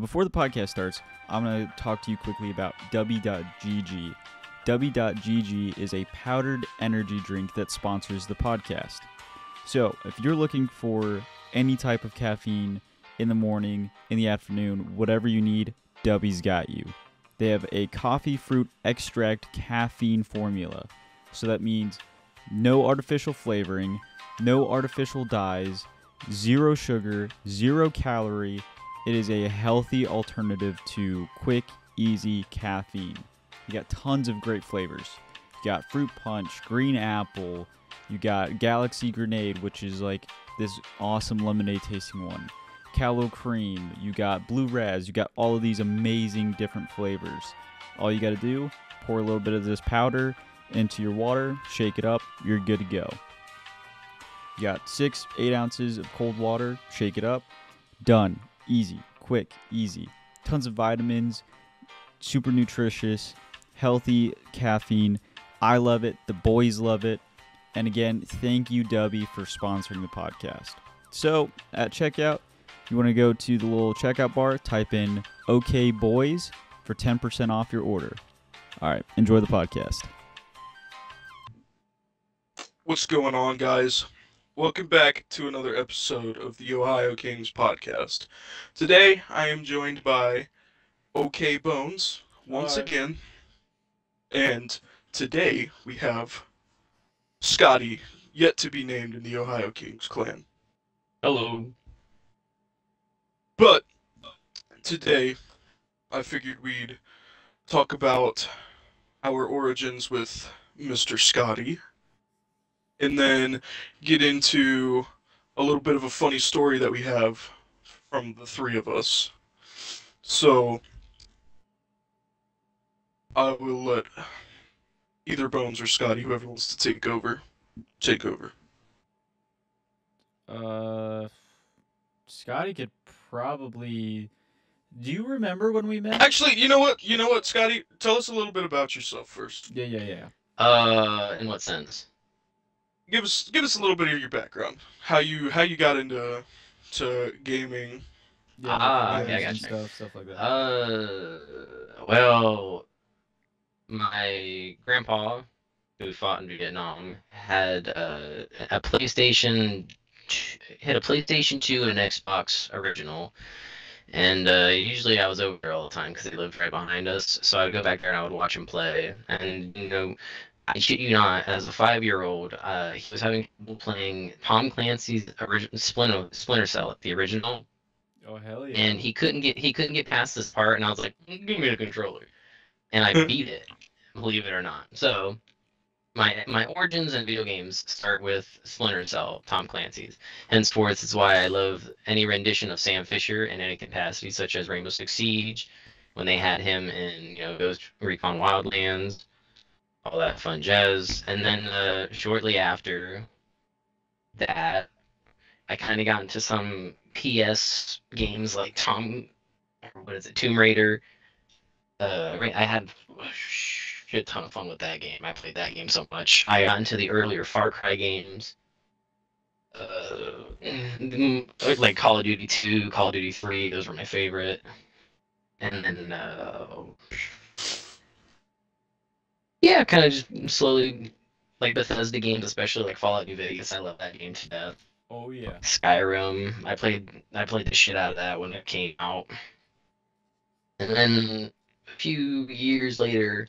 But before the podcast starts, I'm going to talk to you quickly about W.GG. W.GG is a powdered energy drink that sponsors the podcast. So, if you're looking for any type of caffeine in the morning, in the afternoon, whatever you need, W's got you. They have a coffee fruit extract caffeine formula. So that means no artificial flavoring, no artificial dyes, zero sugar, 0 calorie. It is a healthy alternative to quick, easy caffeine. You got tons of great flavors. You got fruit punch, green apple. You got Galaxy Grenade, which is like this awesome lemonade tasting one. Calo Cream. You got Blue Raz. You got all of these amazing different flavors. All you got to do, pour a little bit of this powder into your water, shake it up, you're good to go. You got 8 ounces of cold water, shake it up, done. Easy, quick, easy. Tons of vitamins, super nutritious, healthy caffeine. I love it. The boys love it. And again, thank you, Dubby, for sponsoring the podcast. So at checkout, you want to go to the little checkout bar, type in OK Boys for 10% off your order. All right, enjoy the podcast. What's going on, guys? Welcome back to another episode of the Ohio Kings podcast. Today, I am joined by OK Bones once again, and today we have Scotty, yet to be named in the Ohio Kings clan. Hello. But today, I figured we'd talk about our origins with Mr. Scotty, and then get into a little bit of a funny story that we have from the three of us. So, I will let either Bones or Scotty, whoever wants to take over. Scotty could probably... Do you remember when we met? Actually, you know what, Scotty? Tell us a little bit about yourself first. Yeah. In what sense? Give us a little bit of your background. How you got into gaming. Yeah, okay, I got you. Stuff like that. Well, my grandpa, who fought in Vietnam, had a PlayStation, had a PlayStation 2 and an Xbox original, and usually I was over there all the time because they lived right behind us. So I would go back there and I would watch him play, and I shit you not, as a 5-year-old, he was having trouble playing Tom Clancy's original Splinter Cell, the original. Oh hell yeah! And he couldn't get past this part, and I was like, "Give me the controller," and I beat it, believe it or not. So my origins in video games start with Splinter Cell, Tom Clancy's. Henceforth, it's why I love any rendition of Sam Fisher in any capacity, such as Rainbow Six Siege, when they had him in Ghost Recon Wildlands. All that fun jazz. And then shortly after that, I kind of got into some PS games like Tomb Raider. I had a shit ton of fun with that game. I played that game so much. I got into the earlier Far Cry games. Like Call of Duty 2, Call of Duty 3, those were my favorite. And then yeah, kind of just slowly, like Bethesda games, especially like Fallout New Vegas. I love that game to death. Oh yeah. Skyrim. I played the shit out of that when it came out. And then a few years later,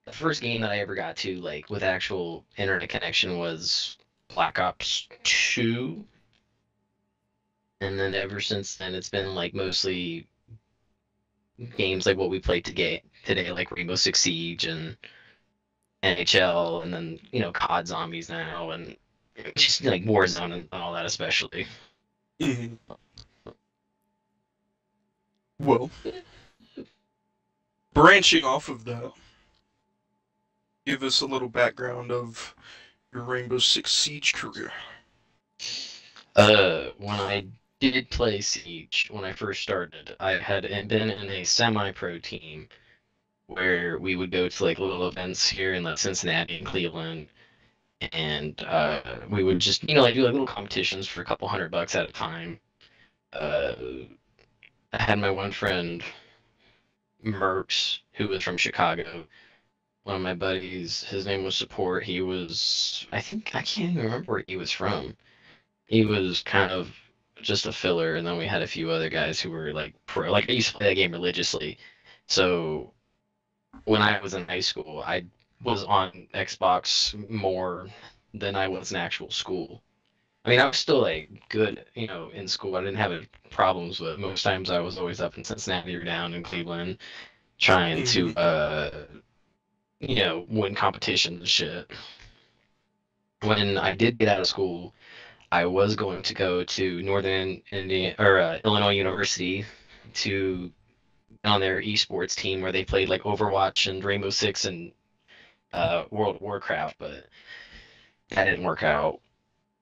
the first game that I ever got to, like with actual internet connection, was Black Ops 2. And then ever since then, it's been like mostly games like what we play today, like Rainbow Six Siege and NHL, and then COD Zombies now, and just like Warzone and all that, especially. Mm-hmm. Well, branching off of that, give us a little background of your Rainbow Six Siege career. When I did play Siege, when I first started, I had been in a semi-pro team where we would go to like little events here in like Cincinnati and Cleveland, and we would just like do like little competitions for a couple $100 at a time. I had my one friend, Merks, who was from Chicago. One of my buddies, his name was Support. He was, I can't even remember where he was from. He was kind of just a filler, and then we had a few other guys who were like pro. Like I used to play that game religiously. So when I was in high school, I was on Xbox more than I was in actual school. I mean, I was still like good, in school. I didn't have any problems, but most times I was always up in Cincinnati or down in Cleveland trying to, win competitions and shit. When I did get out of school, I was going to go to Northern Indiana or Illinois University to on their esports team where they played like Overwatch and Rainbow Six and World of Warcraft, but that didn't work out.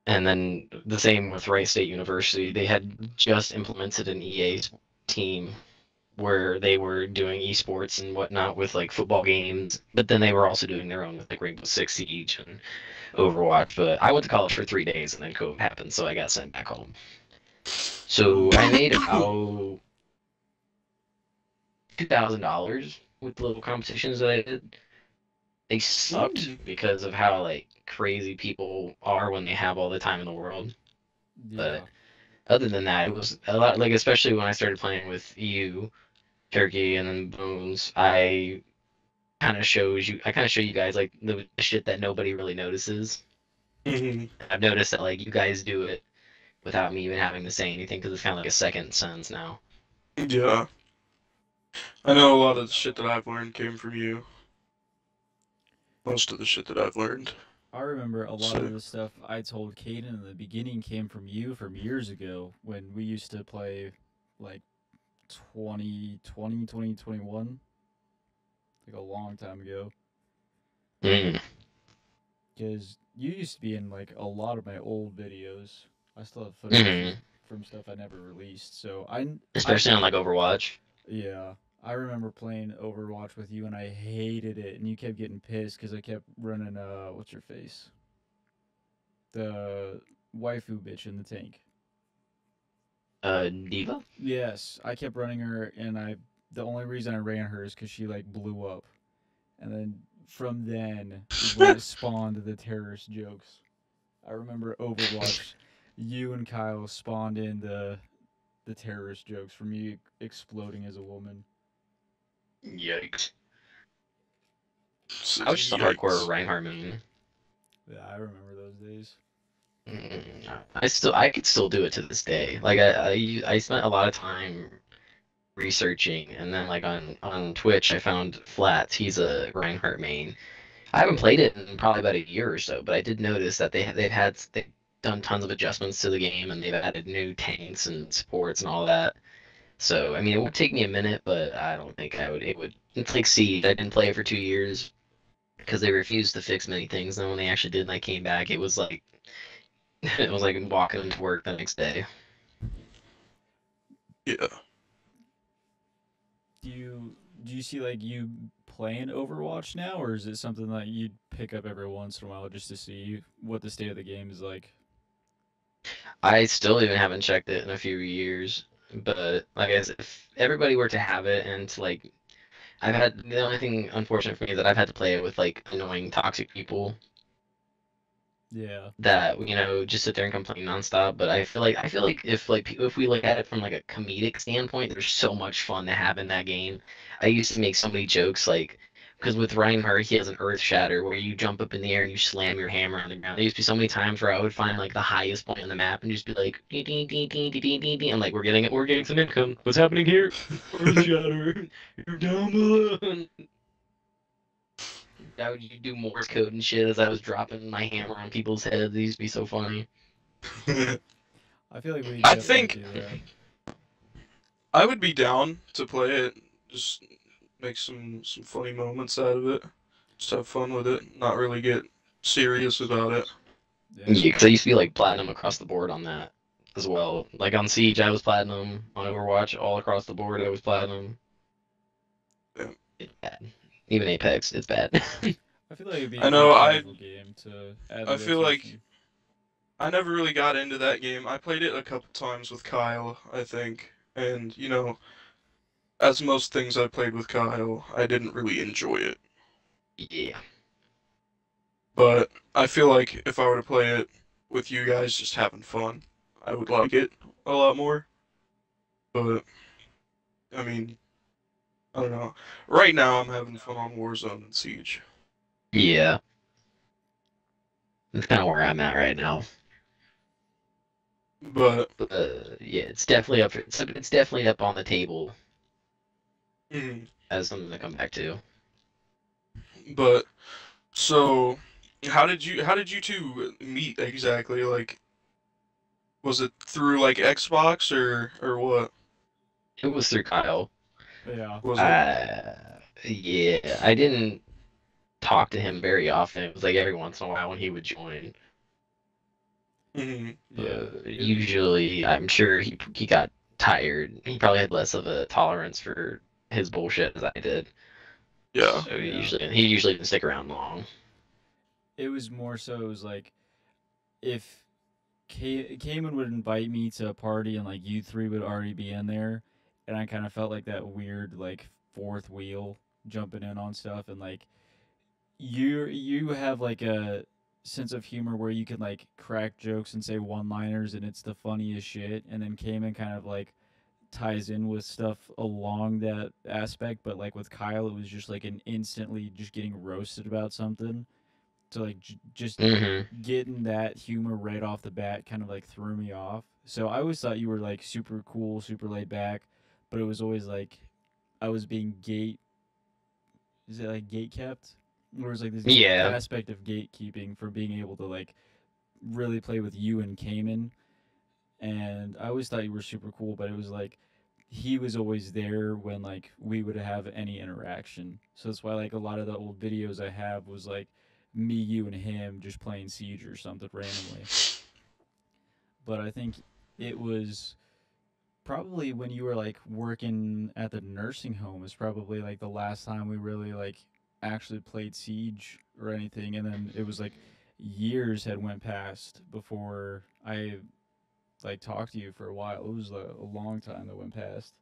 And then the same with Wright State University. They had just implemented an EA team where they were doing esports and whatnot with like football games, but then they were also doing their own with like Rainbow Six Siege and Overwatch. But I went to college for 3 days and then COVID happened, so I got sent back home. So I made about $2,000 with the little competitions that I did. They sucked because of how like crazy people are when they have all the time in the world. Yeah. But other than that, it was a lot like especially when I started playing with you, Turkey, and then Bones. I kind of show you guys like the shit that nobody really notices. I've noticed that like you guys do it without me even having to say anything because it's kind of like a second sense now. Yeah. I know a lot of the shit that I've learned came from you. Most of the shit that I've learned. I remember a lot of the stuff I told Caden in the beginning came from you from years ago when we used to play like 2020, 2021. Like a long time ago. Because you used to be in like a lot of my old videos. I still have footage from stuff I never released. So especially on like Overwatch. Yeah. I remember playing Overwatch with you and I hated it, and you kept getting pissed because I kept running, what's your face? The waifu bitch in the tank. Diva? Yes, I kept running her, and the only reason I ran her is because she, like, blew up. And then from then is when it spawned the terrorist jokes. I remember Overwatch, you and Kyle spawned in the terrorist jokes from me exploding as a woman. Yikes. I was just a hardcore Reinhardt main. Yeah, I remember those days. I could still do it to this day. Like I spent a lot of time researching, and then like on Twitch I found Flats. He's a Reinhardt main. I haven't played it in probably about a year or so, but I did notice that they've done tons of adjustments to the game, and they've added new tanks and supports and all that. So, I mean, it would take me a minute, but I don't think it would. It's like Siege. I didn't play it for 2 years because they refused to fix many things. And when they actually did and I came back, it was like walking into work the next day. Yeah. Do you see like you playing Overwatch now, or is it something that you'd pick up every once in a while just to see what the state of the game is like? I still even haven't checked it in a few years. But like I said, if everybody were to have it and to like, the only thing unfortunate for me is that I've had to play it with like annoying toxic people Yeah. that just sit there and complain nonstop. But I feel like if we look at it from like a comedic standpoint, there's so much fun to have in that game. I used to make so many jokes like. Because with Reinhardt, he has an Earth Shatter where you jump up in the air and you slam your hammer on the ground. There used to be so many times where I would find like the highest point on the map and just be like, dee, dee, dee, dee, dee, dee, dee, dee. I'm like, we're getting some income. What's happening here? Earth Shatter, you're down below. I would do Morse code and shit as I was dropping my hammer on people's heads. It used to be so funny. I feel like we. I think do that. I would be down to play it. Just make some funny moments out of it. Just have fun with it. Not really get serious about it. Yeah, because I used to be like platinum across the board on that as well. Like on Siege, I was platinum. On Overwatch, all across the board, I was platinum. Yeah. It's bad. Even Apex, it's bad. I feel like it'd be I know, a game to add I feel like rotation. I never really got into that game. I played it a couple times with Kyle, I think. And, as most things I played with Kyle, I didn't really enjoy it. Yeah. But I feel like if I were to play it with you guys just having fun, I would like it a lot more. But, I mean, I don't know. Right now, I'm having fun on Warzone and Siege. Yeah. That's kind of where I'm at right now. But, But yeah, it's definitely up. It's definitely up on the table mm, as something to come back to. but, so, how did you two meet exactly? Like, was it through like Xbox or what It was through Kyle. Yeah. was it? Yeah, I didn't talk to him very often. It was like every once in a while when he would join. Hmm. Yeah. Usually, I'm sure he got tired. He probably had less of a tolerance for his bullshit as I did. Yeah. So Yeah. he usually didn't stick around long. It was more so, it was like, if Cayman would invite me to a party and like you three would already be in there, and I kind of felt like that weird like fourth wheel jumping in on stuff, and like you have like a sense of humor where you can like crack jokes and say one liners and it's the funniest shit, and then Cayman kind of like ties in with stuff along that aspect, but like with Kyle it was just like an instantly just getting roasted about something. So like just Hmm. getting that humor right off the bat kind of like threw me off. So I always thought you were like super cool, super laid back, but it was always like I was being gate. Is it like gate kept? Or was like this Yeah. aspect of gatekeeping for being able to like really play with you and Cayman. And I always thought you were super cool, but it was like he was always there when like we would have any interaction. So that's why like a lot of the old videos I have was like me, you, and him just playing Siege or something randomly. But I think it was probably when you were like working at the nursing home is probably like the last time we really like actually played Siege or anything, and then it was like years had went past before I like talked to you for a while. It was a long time that went past.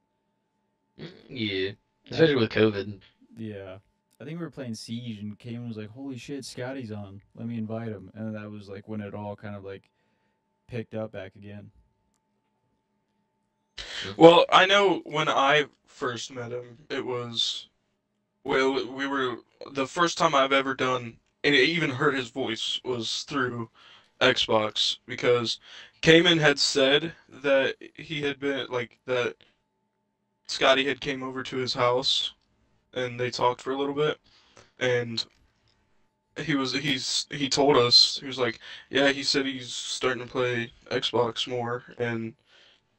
Yeah. And Especially with COVID. yeah, I think we were playing Siege, and Cayman was like, "Holy shit, Scotty's on! Let me invite him." And that was like when it all kind of like picked up back again. Well, I know when I first met him, it was well, we were the first time I've ever done and even heard his voice was through Xbox because Cayman had said that he had been like that Scotty had came over to his house and they talked for a little bit and he told us he was like, yeah, he said he's starting to play Xbox more and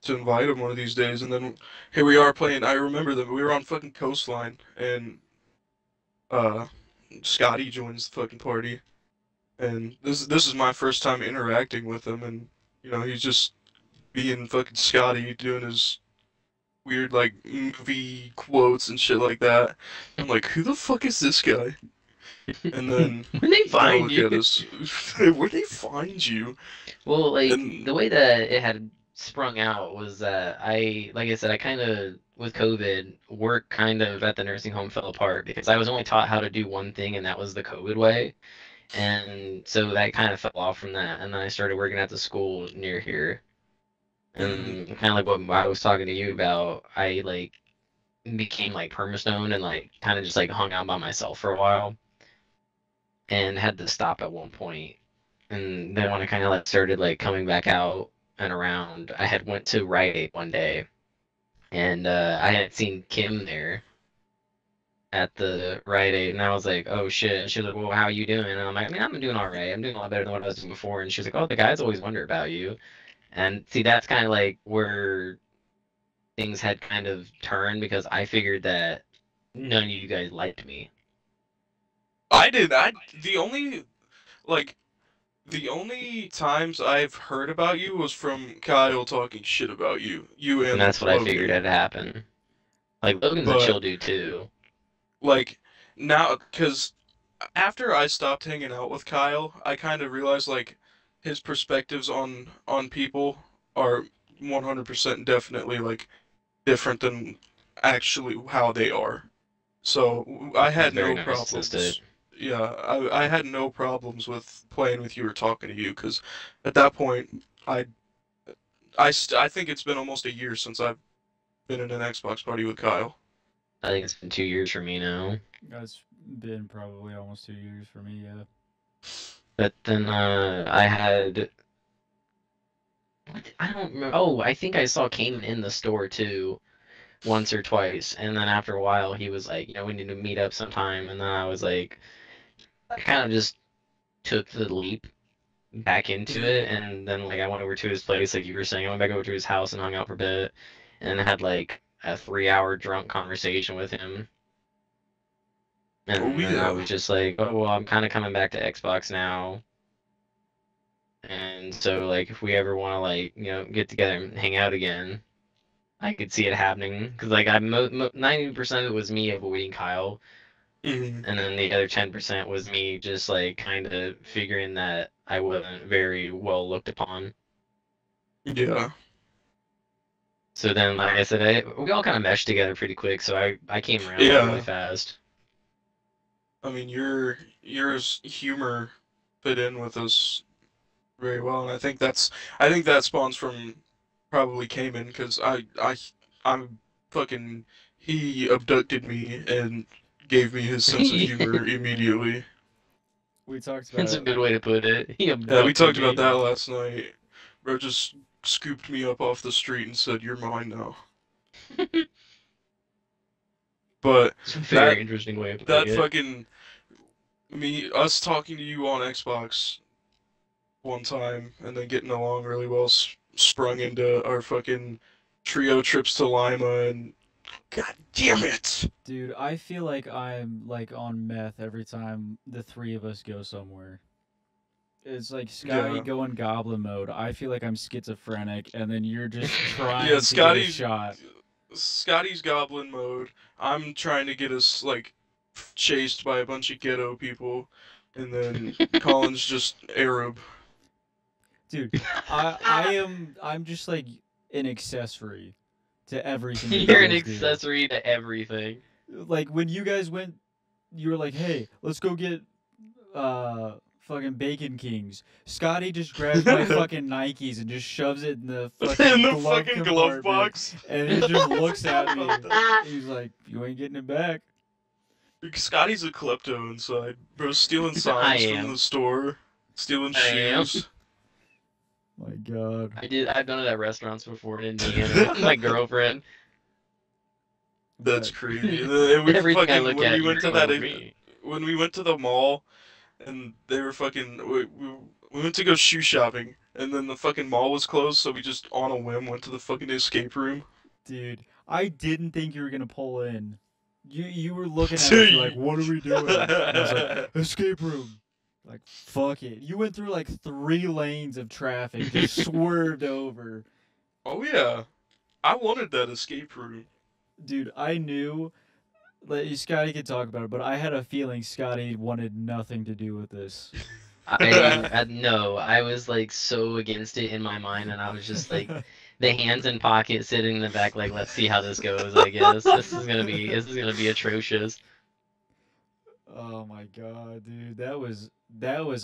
to invite him one of these days, and then here we are playing. I remember that we were on fucking Coastline, and uh, Scotty joins the fucking party, and this is my first time interacting with him, and he's just being fucking Scotty, doing his weird like movie quotes and shit like that. I'm like, who the fuck is this guy? And then When they I find look you. at us, where they find you? Well, like And the way that it had sprung out was that like I said, I kind of with COVID, work kind of at the nursing home fell apart because I was only taught how to do one thing, and that was the COVID way. And so that kind of fell off from that. And then I started working at the school near here. mm, And kind of like what I was talking to you about, I like became like permastone and like kind of just like hung out by myself for a while and had to stop at one point. And then when I kind of like started like coming back out and around, I had went to Rite Aid one day and I had seen Kim there at the Rite Aid, and I was like, "Oh shit!" And she was like, "Well, how are you doing?" And I'm like, "I mean, I'm doing all right. I'm doing a lot better than what I was doing before." And she was like, "Oh, the guys always wonder about you." And see, that's kind of like where things had kind of turned because I figured that none of you guys liked me. I did. The only like the only times I've heard about you was from Kyle talking shit about you, you And and that's what I figured Logan. had happened. Like Logan's a But chill dude too. like now, because after I stopped hanging out with Kyle, I kind of realized like his perspectives on people are 100% definitely like different than actually how they are. So I He's had very no narcissistic. problems. Yeah, I had no problems with playing with you or talking to you because at that point I think it's been almost a year since I've been in an Xbox party with Kyle. I think it's been 2 years for me now. That's been probably almost 2 years for me. Yeah. But then I had I don't remember. Oh, I think I saw Kanan in the store too, once or twice. And then after a while, he was like, we need to meet up sometime. And then I was like, I kind of just took the leap back into it. And then like I went over to his place, like you were saying, I went back over to his house and hung out for a bit, and had like a 3 hour drunk conversation with him. Oh And then I yeah. was just like, oh well, I'm kind of coming back to Xbox now. And so like if we ever want to like get together and hang out again, I could see it happening because like 90% of it was me avoiding Kyle, Mhm. and then the other 10% was me just like kind of figuring that I wasn't very well looked upon. Yeah. So then, like I said, we all kind of meshed together pretty quick. So I came around really Yeah. fast. I mean, yours humor fit in with us very well, and I think that spawns from probably Cayman because I'm fucking he abducted me and gave me his sense of humor immediately. We talked That's a about good way to put it. He Yeah, we abducted talked about me. that last night. Bro just scooped me up off the street and said, "You're mine now." But It's a that very interesting way of putting that it. fucking us talking to you on Xbox one time and then getting along really well sprung into our fucking trio trips to Lima and god damn it. dude. I feel like I'm like on meth every time the three of us go somewhere. It's like Scotty Yeah. going goblin mode. I feel like I'm schizophrenic, and then you're just Yeah, trying to get a shot. Scotty's goblin mode. I'm trying to get us like chased by a bunch of ghetto people, and then Colin's just Arab. Dude, I'm just like an accessory to everything that you You're an guys do. accessory to everything. Like when you guys went, you were like, "Hey, let's go get fucking Bacon Kings." Scotty just grabs my fucking Nikes and just shoves it in the In fucking the glove fucking glove compartment, box. and he just looks I at forgot me. about that. He's like, "You ain't getting it back." Scotty's a klepto inside. Bro, stealing I signs from am. the store, stealing I am. shoes. My God. I've done it at restaurants before in Indiana with my girlfriend. That's But crazy. And we Everything I fucking look at, you're over me. when we went to the mall and they were fucking we went to go shoe shopping and then the fucking mall was closed so we just on a whim went to the fucking escape room. dude, I didn't think you were gonna pull in. You were looking at So us, you're like, "What are we doing?" And I was like, "Escape room." Like, fuck it. You went through like 3 lanes of traffic, just swerved over. Oh yeah. I wanted that escape room. Dude, I knew that Scotty could talk about it, but I had a feeling Scotty wanted nothing to do with this. No, I was like so against it in my mind, and I was just like, the hands in pocket, sitting in the back, like, let's see how this goes. I guess this is gonna be atrocious. Oh my God, dude, that was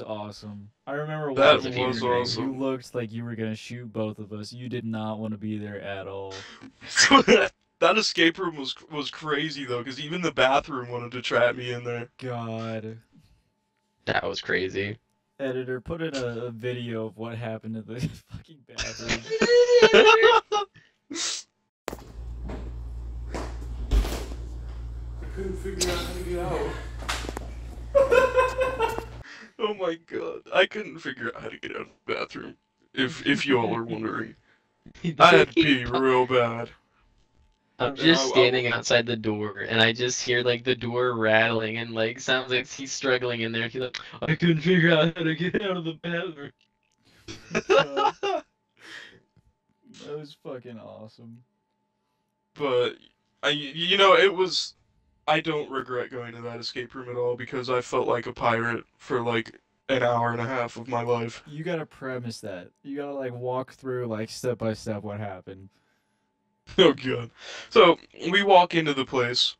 awesome. I remember That was a watching fever was you. dream. You awesome. looked like you were gonna shoot both of us. You did not want to be there at all. That escape room was crazy though, because even the bathroom wanted to trap me in there. God. That was crazy. Editor, put in a video of what happened to the fucking bathroom. I couldn't figure out how to get out. Oh my god, I couldn't figure out how to get out of the bathroom. If y'all are wondering, I had to pee real bad. I'm just standing outside the door, and I just hear like the door rattling, and like sounds like he's struggling in there. He's like, I couldn't figure out how to get out of the bathroom. God, that was fucking awesome. But it was. I don't regret going to that escape room at all because I felt like a pirate for like an hour and a half of my life. You gotta premise that. You gotta like walk through like step by step what happened. Oh god. So we walk into the place,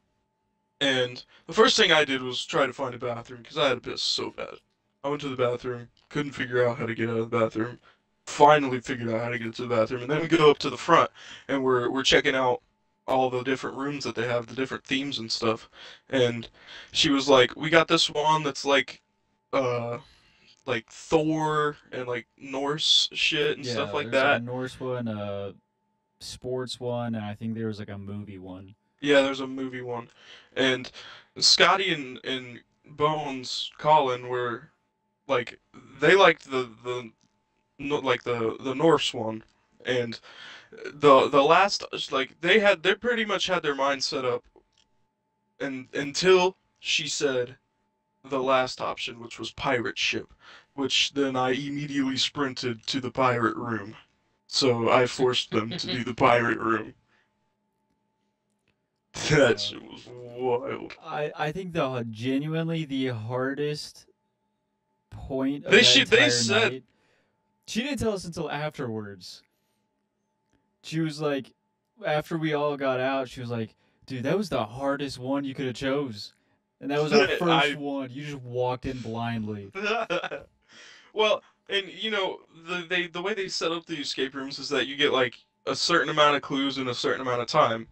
and the first thing I did was try to find a bathroom because I had a piss so bad. I went to the bathroom, couldn't figure out how to get out of the bathroom. Finally figured out how to get to the bathroom, and then we go up to the front, and we're checking out all the different rooms that they have, the different themes and stuff. And she was like, "We got this one that's uh, like Thor and like Norse shit and stuff Yeah, like there's like a that." Norse one, a sports one, and I think there was like a movie one. Yeah, there's a movie one, and Scotty and Bones Colin were like they liked the Norse one, and the last like they pretty much had their mind set up, and until she said the last option, which was pirate ship, which then I immediately sprinted to the pirate room. So I forced them to do the pirate room. That Uh, shit was wild. I think genuinely the hardest point of They that should. They entire said. night. She didn't tell us until afterwards. She was like, after we all got out, she was like, "Dude, that was the hardest one you could have chose." And that was our first one. You just walked in blindly. Well, and you know the way they set up the escape rooms is that you get like a certain amount of clues in a certain amount of time,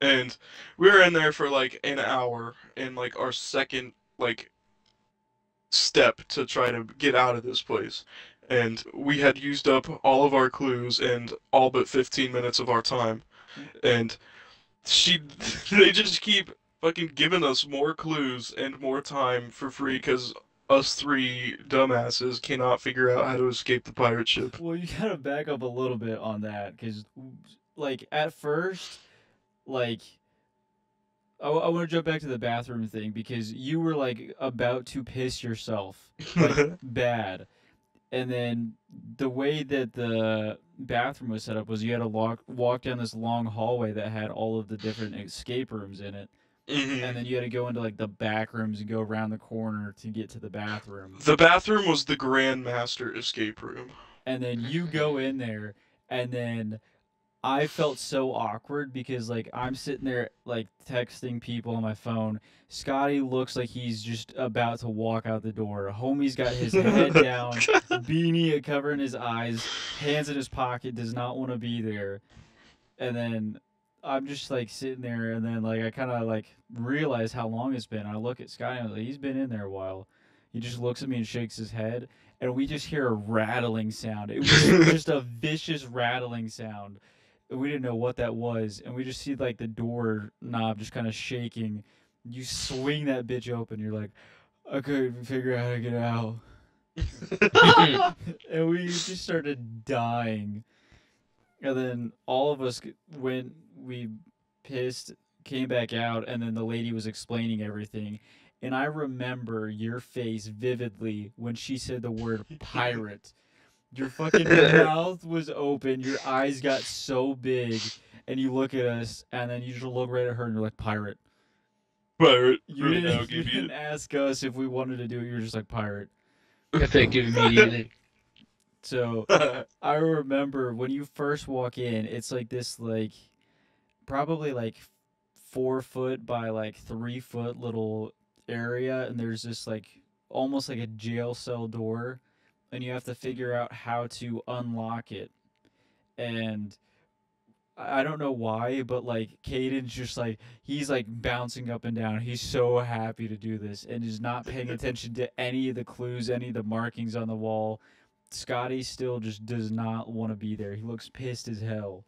and we were in there for like an hour in like our second like step to try to get out of this place. And we had used up all of our clues and all but 15 minutes of our time. And she, they just keep fucking giving us more clues and more time for free because us three dumbasses cannot figure out how to escape the pirate ship. Well, you gotta back up a little bit on that, because, like, at first, like, I want to jump back to the bathroom thing because you were like about to piss yourself, like bad, and then the way that the bathroom was set up was you had to walk down this long hallway that had all of the different escape rooms in it, and then you had to go into like the back rooms and go around the corner to get to the bathroom. The bathroom was the Grandmaster escape room. And then you go in there, and then I felt so awkward because like I'm sitting there like texting people on my phone. Scotty looks like he's just about to walk out the door. Homie's got his head down, beanie covering his eyes, hands in his pocket, does not want to be there. And then I'm just like sitting there, and then like I kind of like realize how long it's been. I look at Scotty, and I was like, he's been in there a while. He just looks at me and shakes his head, and we just hear a rattling sound. It was just a vicious rattling sound. We didn't know what that was, and we just see like the door knob just kind of shaking. You swing that bitch open. You're like, I couldn't figure out how to get out, and we just started dying. And then all of us went, we pissed, came back out, and then the lady was explaining everything. And I remember your face vividly when she said the word pirate. Your fucking mouth was open, your eyes got so big, and you look at us, and then you just look right at her, and you're like, pirate. Pirate. You didn't ask us if we wanted to do it, you were just like, pirate. Effective immediately. So I remember when you first walk in, it's like this, like, probably like 4 foot by like 3 foot little area, and there's this like almost like a jail cell door, and you have to figure out how to unlock it. And I don't know why, but like Caden's just like he's like bouncing up and down. He's so happy to do this and is not paying attention to any of the clues, any of the markings on the wall. Scotty still just does not want to be there. He looks pissed as hell.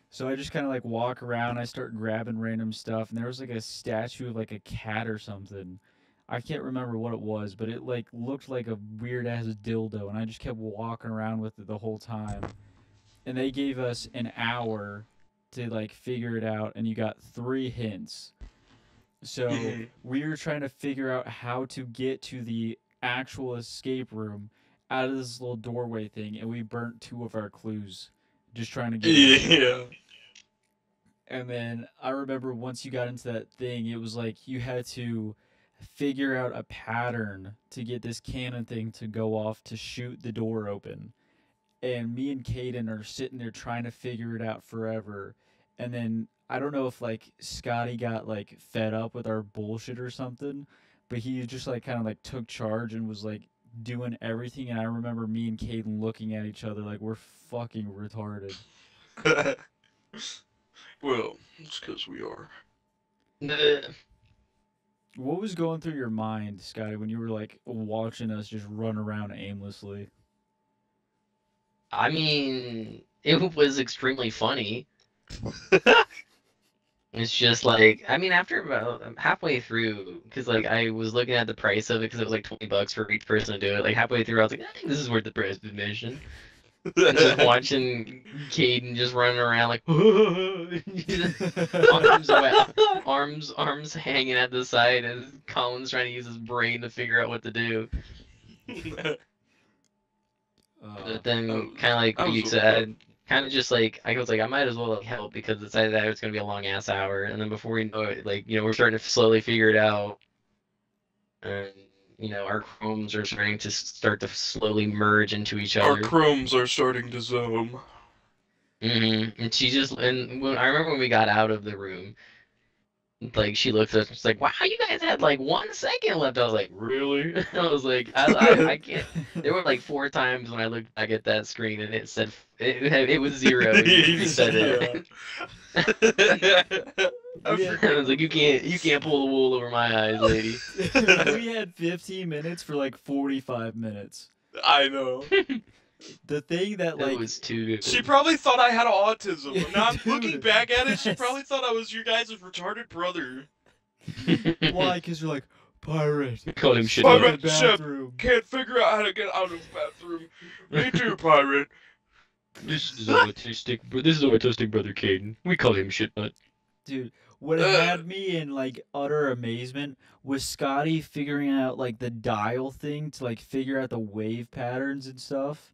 So I just kind of like walk around. I start grabbing random stuff, and there was like a statue of like a cat or something. I can't remember what it was, but it like looked like a weird ass dildo, and I just kept walking around with it the whole time. And they gave us an hour to like figure it out, and you got 3 hints. So we were trying to figure out how to get to the actual escape room out of this little doorway thing, and we burnt 2 of our clues just trying to get in. Yeah. And then I remember once you got into that thing, it was like you had to figure out a pattern to get this cannon thing to go off to shoot the door open. and me and Caden are sitting there trying to figure it out forever. And then I don't know if like Scotty got like fed up with our bullshit or something, but he just like kind of like took charge and was like doing everything. And I remember me and Caden looking at each other like we're fucking retarded. Well, it's because we are. What was going through your mind, Scotty, when you were like watching us just run around aimlessly? I mean, it was extremely funny. It's just like, I mean, after about halfway through, because like I was looking at the price of it because it was like $20 for each person to do it. Like halfway through, I was like, I think this is worth the price of admission. And just watching Caden just running around like arms hanging at the side, and Colin's trying to use his brain to figure out what to do. But then, kind of like what you said, kind of just like I was like, I might as well like help because it's either that or it's gonna be a long ass hour. And then before we know it, like we're starting to slowly figure it out, and our chromes are starting to slowly merge into each other. Our chromes are starting to zoom. And she just I remember when we got out of the room, like she looked at us and was like, "Wow, you guys had like 1 second left." I was like, "Really?" I was like, I can't. There were like 4 times when I looked back at that screen and it said it was 0. You said it. I was like, you can't pull the wool over my eyes, lady. We had 15 minutes for like 45 minutes. I know. The thing that like was too good. She probably thought I had autism. Now I'm looking back at it, she probably thought I was your guys' retarded brother. Why? Because you're like, pirate. Call him shit. Pirate chef can't figure out how to get out of the bathroom. Me too, pirate. This is autistic. This is autistic brother Caden. We call him shitnut. Dude, what had me in like utter amazement was Scotty figuring out like the dial thing to like figure out the wave patterns and stuff.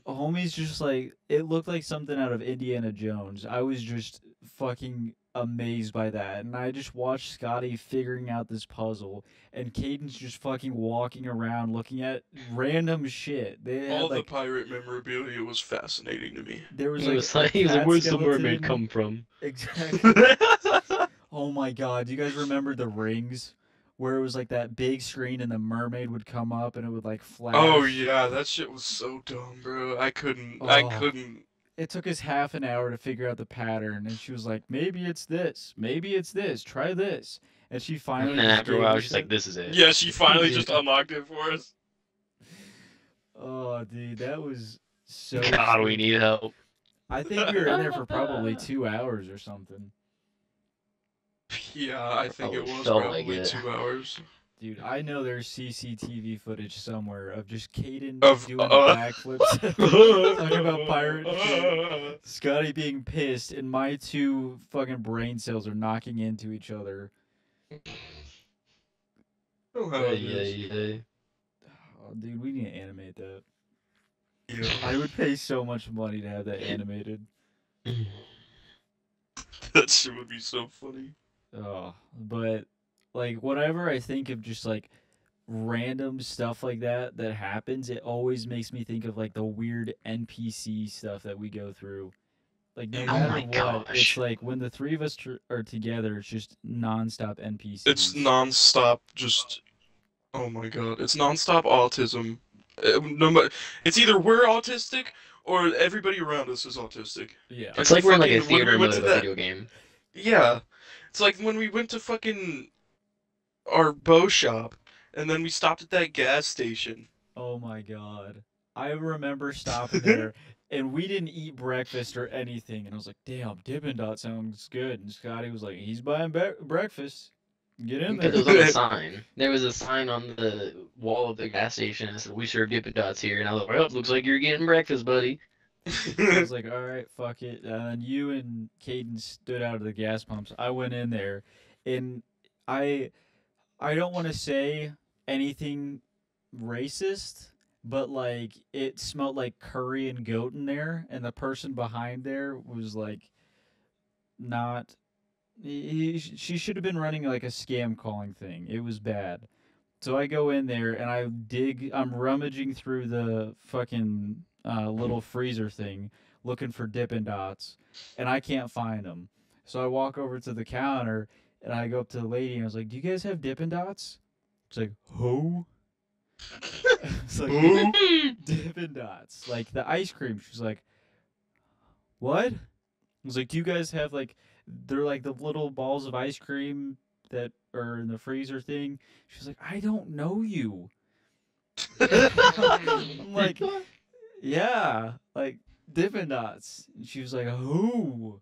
Homie's just like, it looked like something out of Indiana Jones. I was just fucking amazed by that. And I just watched Scotty figuring out this puzzle, and Caden's just fucking walking around looking at random shit. They had, all the pirate memorabilia was fascinating to me. There was he was like, where's the mermaid come from? Exactly. Oh my god, do you guys remember the rings? Where it was like that big screen and the mermaid would come up and it would like flash. Oh yeah, that shit was so dumb, bro. I couldn't. It took us half an hour to figure out the pattern, and she was like, maybe it's this, maybe it's this, try this. And she finally. And then after a while, she's like, this is it. Yeah, she finally just unlocked it for us. Oh, dude, that was so. God, we need help. I think we were in there for probably 2 hours or something. Yeah, I think it was probably like 2 hours. Dude, I know there's CCTV footage somewhere of just Caden doing backflips, talking about pirate shit, Scotty being pissed, and my 2 fucking brain cells are knocking into each other. Oh, yeah. Oh, dude, we need to animate that. Yeah. I would pay so much money to have that animated. That shit would be so funny. Oh, but like whenever I think of just like random stuff like that happens, it always makes me think of like the weird NPC stuff that we go through. Like no matter what, it's like when the 3 of us are together, it's just nonstop NPCs. It's nonstop, just oh my god, it's nonstop autism. It's either we're autistic or everybody around us is autistic. Yeah, it's like we're in like a theater mode of a video game. Yeah, it's like when we went to fucking our bow shop, and then we stopped at that gas station. Oh my god. I remember stopping there, and we didn't eat breakfast or anything, and I was like, damn, Dippin' Dot sounds good. And Scotty was like, he's buying breakfast. Get in there. Because there was a sign. There was a sign on the wall of the gas station that said, we serve Dippin' Dots here. And I was like, well, looks like you're getting breakfast, buddy. I was like, alright, fuck it. And you and Caden stood out of the gas pumps. I went in there, and I don't want to say anything racist, but like it smelled like curry and goat in there, and the person behind there was like not. She should have been running like a scam calling thing. It was bad. So I go in there and I'm rummaging through the fucking little freezer thing looking for Dippin' Dots, and I can't find them. So I walk over to the counter and I go up to the lady and I was like, "Do you guys have Dippin' Dots?" It's like, "Who?" It's like Who? Dippin' Dots, like the ice cream. She's like, "What?" I was like, "Do you guys have like they're like the little balls of ice cream that are in the freezer thing?" She's like, "I don't know you." I'm like, "Yeah, like Dippin' Dots." And she was like, "Who?"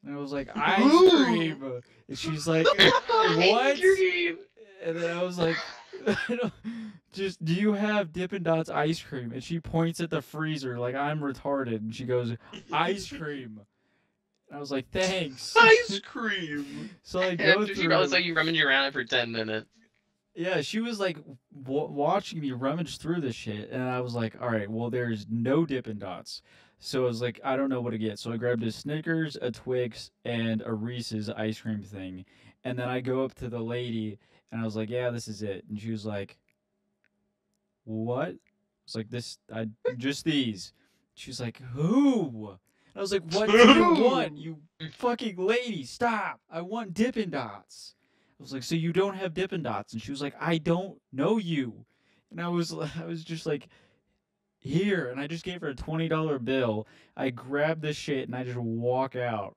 And I was like, "Ice Who? cream." And she's like, "What?" Ice cream. And then I was like, I don't, "Just do you have Dippin' Dots ice cream?" And she points at the freezer like I'm retarded, and she goes, "Ice cream." And I was like, "Thanks." Ice cream. So I go After she probably through. saw you rummaging around it for 10 minutes. Yeah, she was like watching me rummage through this shit, and I was like, "All right, well, there's no Dippin' Dots." So I was like, I don't know what to get. So I grabbed a Snickers, a Twix, and a Reese's ice cream thing. And then I go up to the lady, and I was like, "Yeah, this is it." And she was like, "What?" I was like, "This, I just these." She was like, "Who?" And I was like, "What do you want, you fucking lady? Stop! I want Dippin' Dots." I was like, "So you don't have Dippin' Dots?" And she was like, "I don't know you." And I was just like, "Here." And I just gave her a $20 bill. I grab this shit and I just walk out.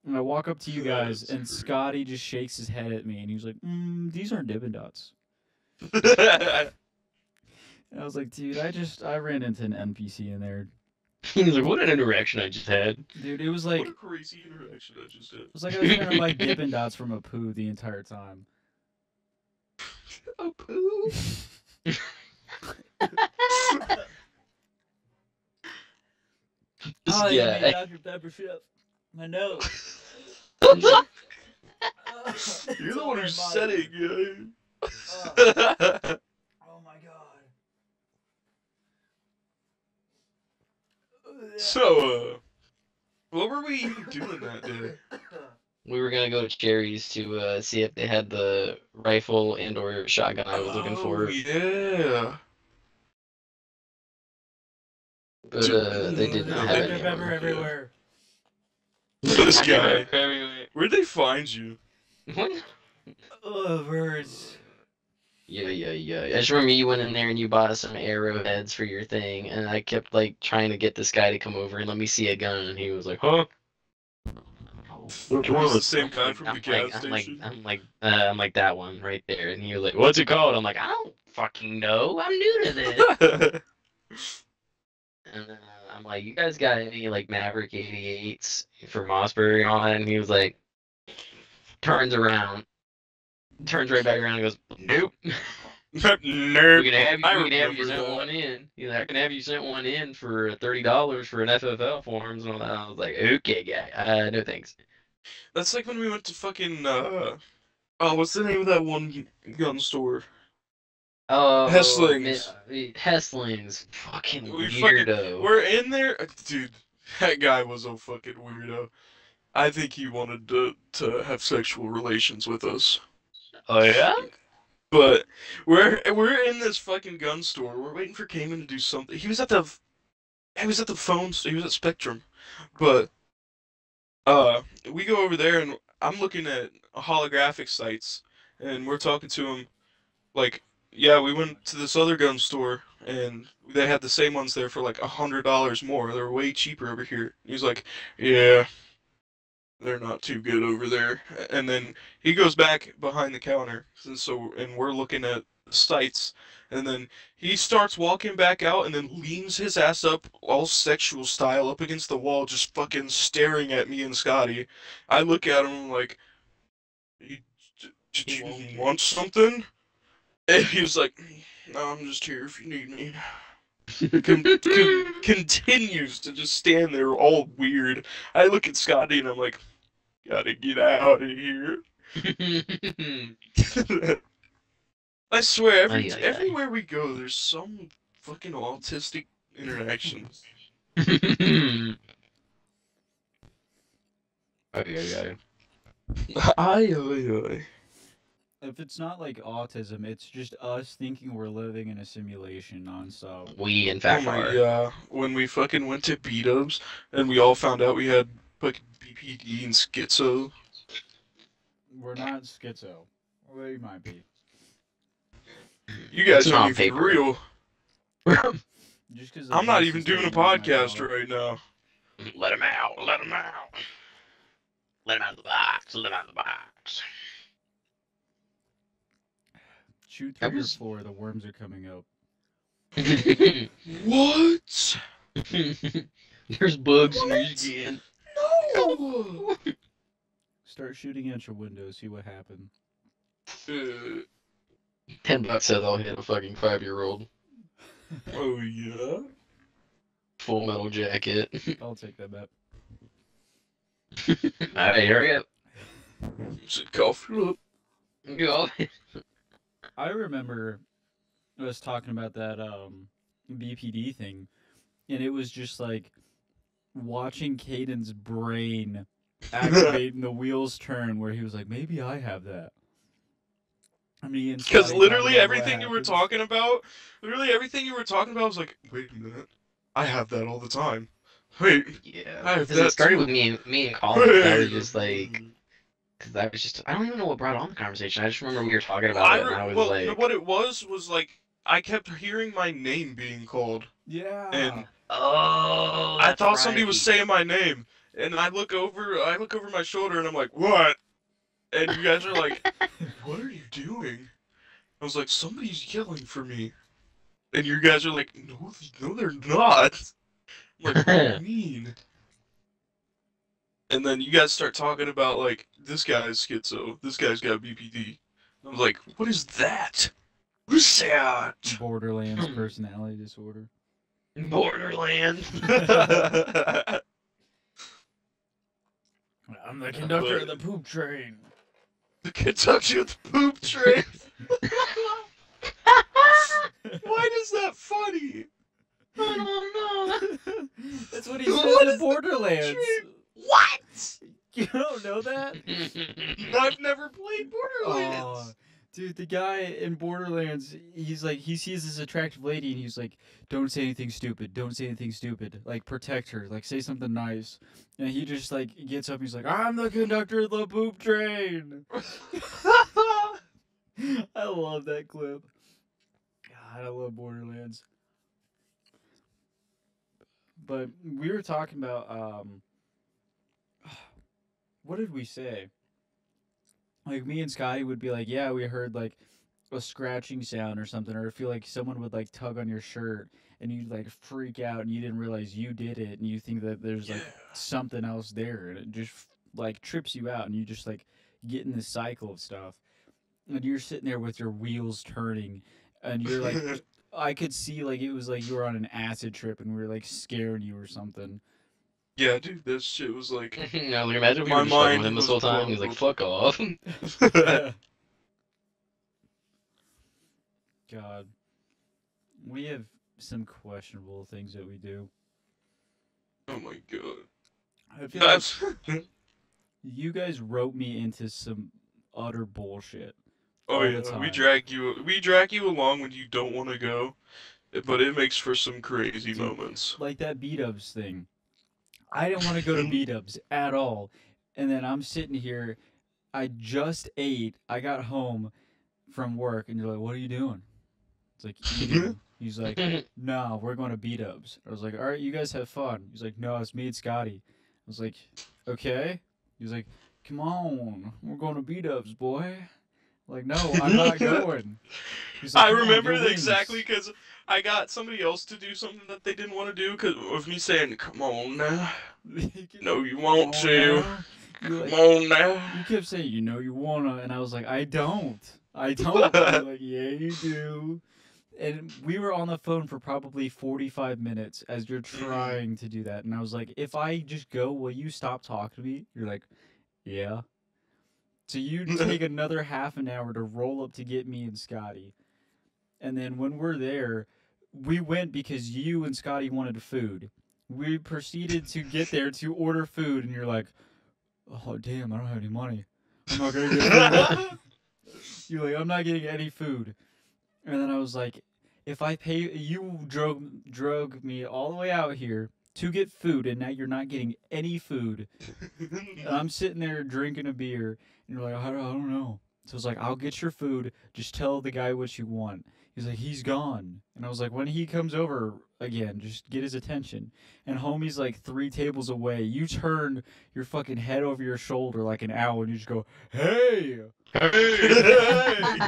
And I walk up to you guys, That's and great. Scotty just shakes his head at me, and he was like, "These aren't Dippin' Dots." And I was like, "Dude, I ran into an NPC in there." He was like, what an interaction I just had. Dude, it was What like a crazy interaction I just had. it was like I was trying to buy Dippin' Dots from a poo the entire time. A poo? Oh, Yeah. you made Dr. Pepper shit. My nose. You're It's the all one my who's body. setting it. Oh my god. So, what were we even doing that day? We were gonna go to Cherry's to see if they had the rifle and or shotgun I was looking Oh, for, yeah. but they did not have Dr. any. Pepper everywhere. This guy. Everywhere. Where'd they find you? What? Oh, birds. Yeah. I just remember you went in there and you bought some arrowheads for your thing, and I kept like trying to get this guy to come over and let me see a gun, and he was like, "Huh? Which It was one?" the same guy from the I'm gas like, station. I'm like that one right there, and he was like, "What's it called?" I'm like, "I don't fucking know. I'm new to this." And then I'm like, "You guys got any like Maverick 88s for Mossberg and all that?" And he was like, turns around, turns right back around and goes, "Nope." Nerd. We can have I you remember sent that. one in. He's like, I can have you sent one in for $30 for an FFL forms and all that. I was like, okay, guy. No thanks. That's like when we went to fucking, oh, what's the name of that one gun store? Oh, Hessling's. Hessling's. Fucking We weirdo. we're in there. Dude, that guy was a fucking weirdo. I think he wanted to have sexual relations with us. Oh, yeah? But we're in this fucking gun store. We're waiting for Cayman to do something. He was at the phones. He was at Spectrum. But we go over there and I'm looking at holographic sites and we're talking to him like, yeah, we went to this other gun store and they had the same ones there for like $100 more. They're way cheaper over here. He's like, yeah, they're not too good over there. And then he goes back behind the counter, and we're looking at sites, and then he starts walking back out, and then leans his ass up, all sexual style, up against the wall, just fucking staring at me and Scotty. I look at him like, did you want something? And he was like, no, I'm just here if you need me. Continues to just stand there all weird. I look at Scotty and I'm like, gotta get out of here. I swear, everywhere we go, there's some fucking autistic interactions. Okay. Aye, aye, aye. If it's not like autism, it's just us thinking we're living in a simulation nonstop. We, in Oh fact, my, are. yeah. When we fucking went to B-dubs and we all found out we had fucking BPD and schizo. We're not schizo. Well, you might be. You guys It's aren't not even paper. real. Just because I'm not even doing a podcast right now. Let him out. Let him out. Let him out of the box. Let him out of the box. Shoot That through your was- floor. The worms are coming up. What? There's bugs in your What? skin. No! Start shooting at your window. See what happens. $10 says I'll hit a fucking 5-year-old. Oh yeah? Full Metal Jacket. I'll take that bet. Alright, hurry up. Said coffee up. Go. I remember us talking about that BPD thing, and it was just like watching Caden's brain activate and the wheels turn, where he was like, "Maybe I have that." I mean, Because literally everything you were talking about, was like, wait a minute, I have that all the time. Wait, Yeah. I have Because it that started too. with me in college. I was just like, because I was just, I don't even know what brought on the conversation. I just remember we were talking about it, and I was well, like, what it was like I kept hearing my name being called, Yeah. and oh, I that's thought somebody was right. saying my name, and I look over my shoulder, and I'm like, what? And you guys are like, what are you doing? I was like, somebody's yelling for me, and you guys are like, no, they're not. I'm like, what do you mean? And then you guys start talking about like, this guy's schizo, this guy's got BPD. I was like, what is that? What is that? Borderlands personality disorder. Borderlands. I'm the conductor of the poop train. The Kentucky with the poop train. Why is that funny? I don't know. That's what he What says is in Borderlands. What? You don't know that? I've never played Borderlands. Oh, dude, the guy in Borderlands, he's like, he sees this attractive lady and he's like, don't say anything stupid. Don't say anything stupid. Like, protect her. Like, say something nice. And he just, like, gets up and he's like, I'm the conductor of the poop train. I love that clip. God, I love Borderlands. But we were talking about, what did we say? Like, me and Scotty would be like, yeah, we heard, like, a scratching sound or something, or feel like someone would, like, tug on your shirt, and you'd, like, freak out, and you didn't realize you did it, and you think that there's, like, something else there, and it just, like, trips you out, and you just, like, get in this cycle of stuff. And you're sitting there with your wheels turning, and you're, like, I could see, like, it was like you were on an acid trip, and we were, like, scaring you or something. Yeah, dude, that shit was like. No, like, imagine if we My were just fucking mind with him this was whole time. He's like, blown. fuck off. God. We have some questionable things that we do. Oh my god. I feel like That's. you guys wrote me into some utter bullshit. Oh all the yeah, time. we drag you along when you don't want to go, but it makes for some crazy Dude. moments. Like that B-dubs thing. I didn't want to go to B-dubs at all. And then I'm sitting here. I just ate. I got home from work, and you're like, what are you doing? It's like, eating. He's like, no, we're going to B-dubs. I was like, all right, you guys have fun. He's like, no, it's me and Scotty. I was like, okay. He's like, come on, we're going to B-dubs, boy. Like, no, I'm not going. He's like, I "Come on, remember your it wings." exactly because I got somebody else to do something that they didn't want to do because of me saying, "Come on now, no, you want to, You're come like, on now." you kept saying, you know, you wanna, and I was like, I don't. I don't. You're like, yeah, you do. And we were on the phone for probably 45 minutes as you're trying to do that. And I was like, if I just go, will you stop talking to me? You're like, yeah. So you take another half an hour to roll up to get me and Scotty. And then when we're there, we went because you and Scotty wanted food. We proceeded to get there to order food, and you're like, oh, damn, I don't have any money. I'm not going to get food. You're like, I'm not getting any food. And then I was like, if I pay, you drug me all the way out here to get food, and now you're not getting any food. And I'm sitting there drinking a beer, and you're like, I don't know. So I was like, I'll get your food. Just tell the guy what you want. He's like, he's gone. And I was like, when he comes over again, just get his attention. And homie's like 3 tables away. You turn your fucking head over your shoulder like an owl, and you just go, hey! Hey!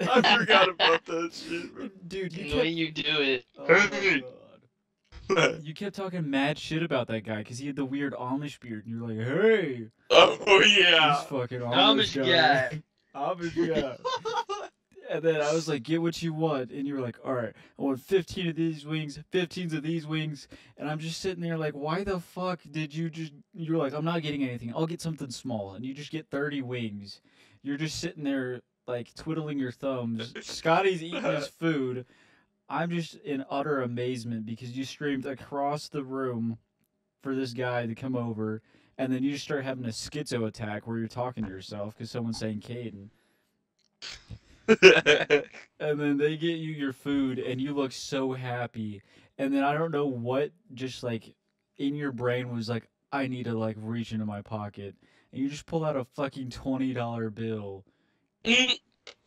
I forgot about that shit, bro. Dude, The way you do it. Oh my God. You kept talking mad shit about that guy because he had the weird Amish beard, and you're like, hey! Oh, yeah. This fucking Amish guy. Amish guy. And then I was like, get what you want. And you were like, all right, I want 15 of these wings, 15s of these wings. And I'm just sitting there like, why the fuck did you just... You're like, I'm not getting anything. I'll get something small. And you just get 30 wings. You're just sitting there like twiddling your thumbs. Scotty's eating his food. I'm just in utter amazement because you screamed across the room for this guy to come over. And then you just start having a schizo attack where you're talking to yourself because someone's saying Caden. And then they get you your food and you look so happy. And then I don't know what just like in your brain was like, I need to like reach into my pocket. And you just pull out a fucking $20 bill. And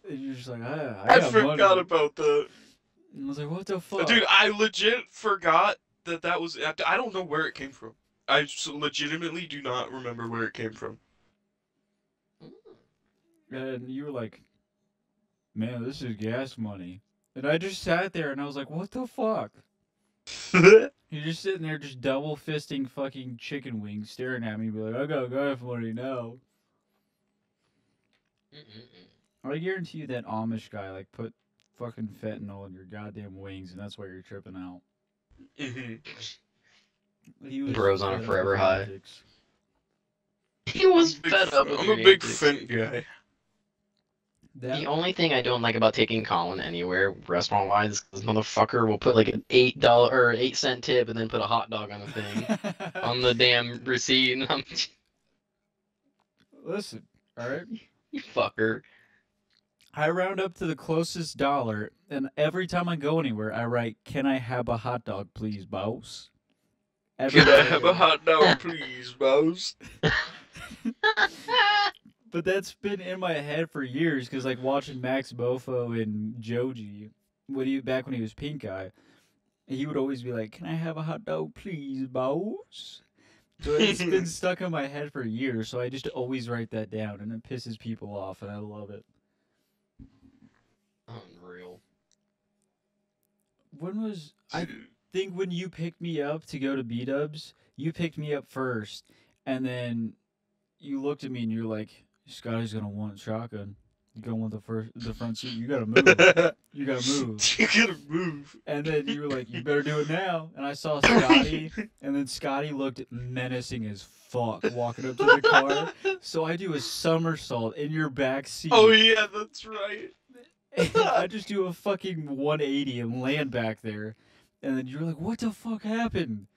you're just like, I got forgot money. about that. And I was like, what the fuck? Dude, I legit forgot that was... I don't know where it came from. I legitimately do not remember where it came from. And you were like, man, this is gas money. And I just sat there and I was like, what the fuck? You're just sitting there just double fisting fucking chicken wings staring at me and be like, I got gas money now. I guarantee you that Amish guy like put fucking fentanyl in your goddamn wings and that's why you're tripping out. He was Bros on a fed up forever with high. antics. He was fed up with I'm your a big antics. Fent guy. That, The only thing I don't like about taking Colin anywhere, restaurant wise, is this motherfucker will put like an $8 or 8-cent tip and then put a hot dog on the thing on the damn receipt, and I'm Listen, alright? you fucker. I round up to the closest dollar, and every time I go anywhere, I write, can I have a hot dog, please, boss? Every Can I time. have a hot dog, please, boss? But that's been in my head for years, because like watching Max Bofo and Joji, back when he was Pink Eye, he would always be like, can I have a hot dog, please, boss? So it's been stuck in my head for years, so I just always write that down, and it pisses people off, and I love it. Unreal. When was... I think when you picked me up to go to B-Dubs, you picked me up first, and then you looked at me and you're like, Scotty's gonna want shotgun. You gonna want the front seat. You gotta move. You gotta move. You gotta move. And then you were like, you better do it now. And I saw Scotty, and then Scotty looked menacing as fuck walking up to the car. So I do a somersault in your back seat. Oh yeah, that's right. And I just do a fucking 180 and land back there. And then you're like, what the fuck happened?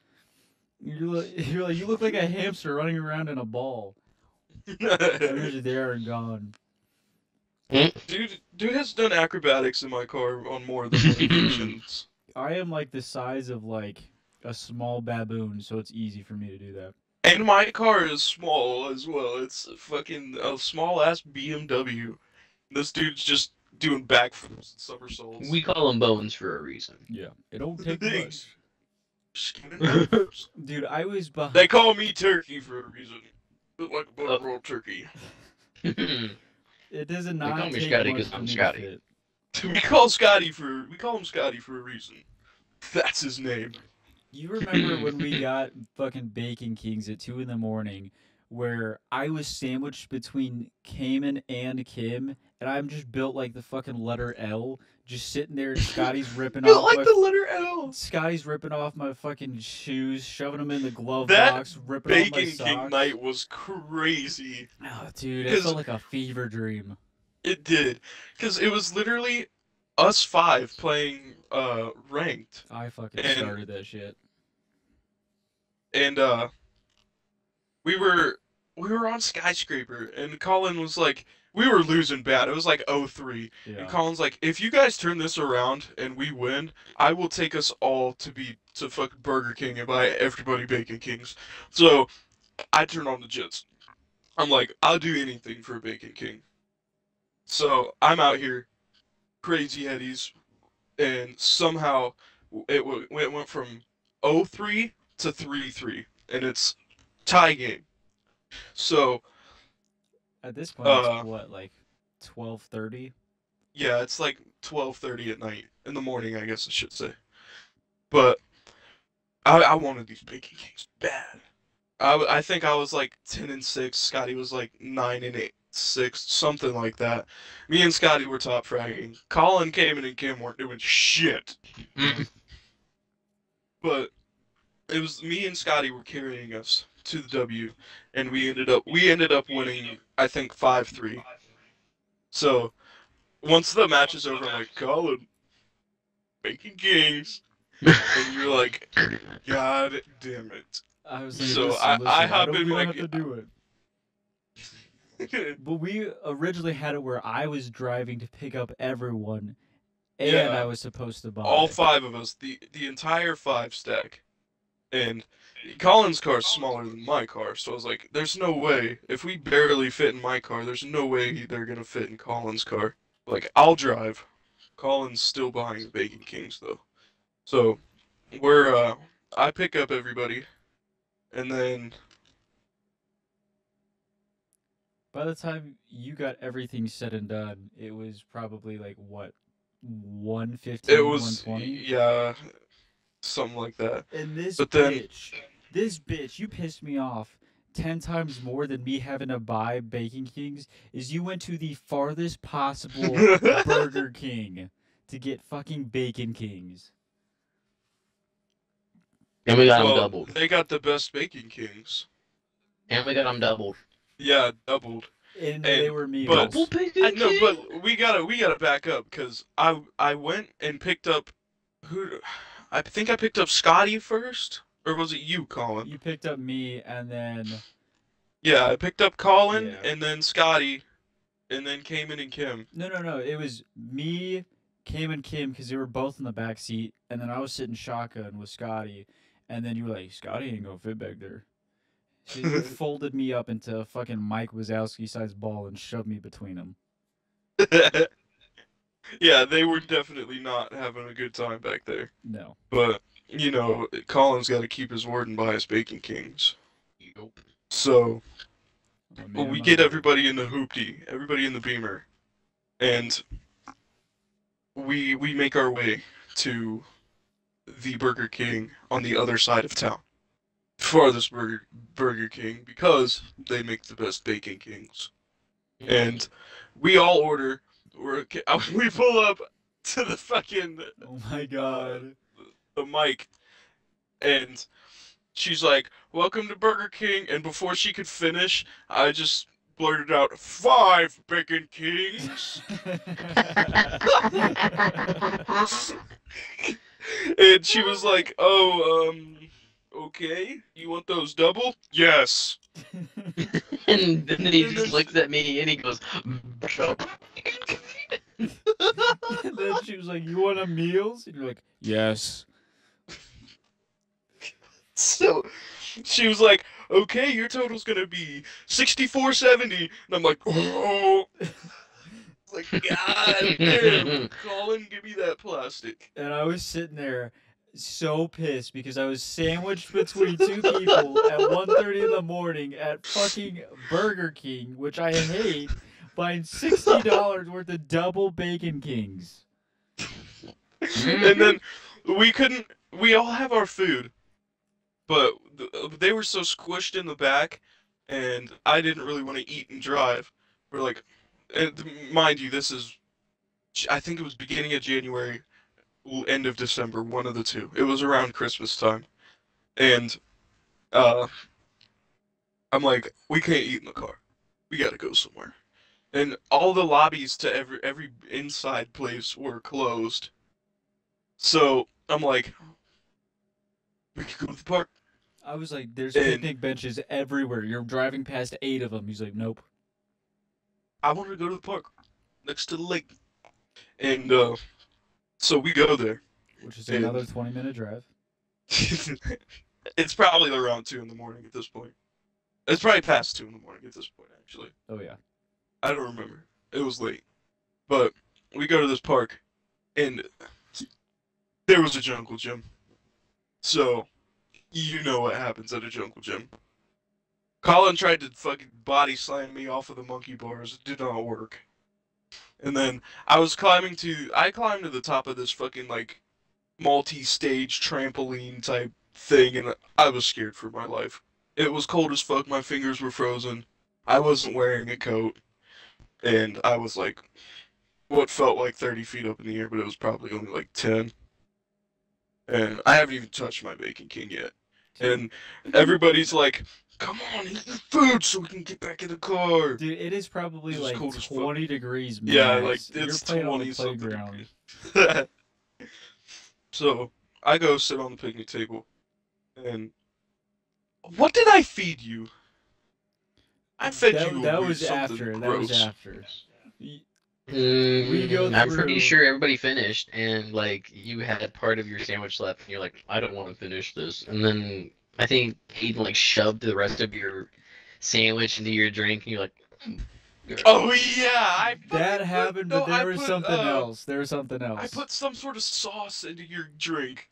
You're like, you look like a hamster running around in a ball. And you're just there and gone. Dude has done acrobatics in my car on more than one occasions. I am like the size of like a small baboon, so it's easy for me to do that. And my car is small as well. It's fucking a small ass BMW. This dude's just doing backflips and somersaults. We call them bones for a reason. Yeah, it don't take Thanks. much. Skinning backflips. Dude, I was behind. They call me Turkey for a reason. Look like a butterbroiled turkey. It does call not me take Scotty much 'cause for I'm me to Scotty. fit. We call him Scotty for a reason. That's his name. You remember when we got fucking Bacon Kings at 2 in the morning, where I was sandwiched between Cayman and Kim, and I'm just built like the fucking letter L, just sitting there, and Scotty's ripping Built off like my the letter L. Scotty's ripping off my fucking shoes, shoving them in the glove That box, ripping off my Bacon socks. King night was crazy. Oh, dude, it 'Cause- felt like a fever dream. It did. Because it was literally us 5 playing ranked. I fucking And- started that shit. And we were we were on Skyscraper, and Colin was like, we were losing bad. It was like 0-3. And Yeah. Colin's like, if you guys turn this around and we win, I will take us all to fucking Burger King and buy everybody Bacon Kings. So I turn on the Jets. I'm like, I'll do anything for a Bacon King. So I'm out here, crazy headies, and somehow it went from 0-3 to 3-3, and it's tie game. So, At this point, it's what, like 12:30? yeah, it's like 12:30 at night, in the morning, I guess I should say. But I wanted these Bacon Kings bad. I think I was like 10-6. Scotty was like 9-6, something like that. Me and Scotty were top fragging. Colin, Cayman, and Kim weren't doing shit. But it was me and Scotty were carrying us to the W, and we ended up winning, I think 5-3. So once the match is over, I'm like, Colin, Bacon Kings, and you're like, God damn it. I was like, So listen, I hop in we my don't have to do it. But we originally had it where I was driving to pick up everyone, and Yeah. I was supposed to buy. all 5 of us, the entire 5 stack. And Colin's car is smaller than my car, so I was like, there's no way. If we barely fit in my car, there's no way they're gonna fit in Colin's car. Like, I'll drive. Colin's still buying the Bacon Kings, though. So, I pick up everybody, and then, By the time you got everything said and done, it was probably like what, 115, it was, 120? yeah, something like that. And this But then- bitch, you pissed me off 10 times more than me having to buy Bacon Kings, is you went to the farthest possible Burger King to get fucking Bacon Kings. And we got them Well, doubled. they got the best Bacon Kings. And we got them doubled. Yeah, doubled. And they were meals. but- Double bacon I know, king? but we gotta back up, because I went and picked up I think I picked up Scotty first, or was it you, Colin? You picked up me, and then Yeah, I picked up Colin, Yeah. and then Scotty, and then Cayman and Kim. no, it was me, Cam, and Kim, because they were both in the back seat, and then I was sitting shotgun with Scotty, and then you were like, Scotty ain't gonna fit back there. She folded me up into a fucking Mike Wazowski-sized ball and shoved me between them. Yeah, they were definitely not having a good time back there. No. But, you know, Colin's got to keep his word and buy his Bacon Kings. Nope. So, I made we him get up. everybody in the hoopty, everybody in the Beamer, and we make our way to the Burger King on the other side of town. Farthest Burger King, because they make the best Bacon Kings. And we all order. We pull up to the fucking Oh my god. the mic, and she's like, "Welcome to Burger King." And before she could finish, I just blurted out, "5 Bacon Kings." And she was like, "Oh, okay. You want those double?" "Yes." And then he just looks at me and he goes, "Double." And then she was like, "You want a meals?" And you're like, "Yes." So she was like, "Okay, your total's gonna be $64.70." And I'm like, "Oh." Like, God damn, Colin, give me that plastic. And I was sitting there so pissed because I was sandwiched between two people at 1:30 in the morning at fucking Burger King, which I hate, buying $60 worth of double Bacon Kings. And then we all have our food, but they were so squished in the back, and I didn't really want to eat and drive. We're like, and mind you, this is, I think it was beginning of January, end of December, one of the two. It was around Christmas time. And I'm like, we can't eat in the car. We gotta go somewhere. And all the lobbies to every inside place were closed. So I'm like, we could go to the park. I was like, there's And picnic benches everywhere. You're driving past 8 of them. He's like, nope. I wanted to go to the park next to the lake. And so we go there. Which is And another 20-minute drive. it's probably around 2 in the morning at this point. It's probably past 2 in the morning at this point, actually. Oh, yeah. I don't remember. It was late. But we go to this park, and there was a jungle gym. So, you know what happens at a jungle gym. Colin tried to fucking body slam me off of the monkey bars. It did not work. And then I climbed to the top of this fucking, like, multi-stage trampoline type thing, and I was scared for my life. It was cold as fuck. My fingers were frozen. I wasn't wearing a coat. And I was, like, what felt like 30 feet up in the air, but it was probably only, like, 10. And I haven't even touched my Bacon King yet. And everybody's like, come on, eat your food so we can get back in the car. Dude, it is probably It's like cold as fuck. 20 degrees max. Yeah, like, You're it's playing on the 20-something playground. degrees. So, I go sit on the picnic table, and what did I feed you? I fed you That a was something after. gross. That was after. We go I'm pretty through- sure everybody finished, and like you had part of your sandwich left, and you're like, I don't want to finish this. And then I think Aiden like shoved the rest of your sandwich into your drink, and you're like, Oh yeah, That happened, but there was something else. There was something else. I put some sort of sauce into your drink.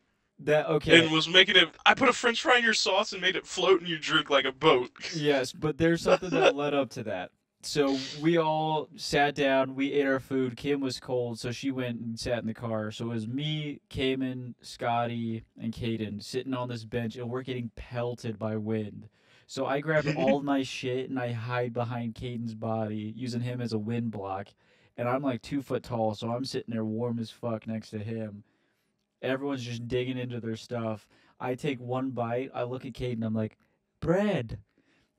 Okay. And was making it. I put a French fry in your sauce and made it float in your drink like a boat. Yes, but there's something that led up to that. So we all sat down, we ate our food. Kim was cold, so she went and sat in the car. So it was me, Cayman, Scotty, and Caden sitting on this bench, and we're getting pelted by wind. So I grabbed all my shit and I hide behind Caden's body, using him as a wind block. And I'm like 2 foot tall, so I'm sitting there warm as fuck next to him. Everyone's just digging into their stuff. I take one bite, I look at Caden, I'm like, bread.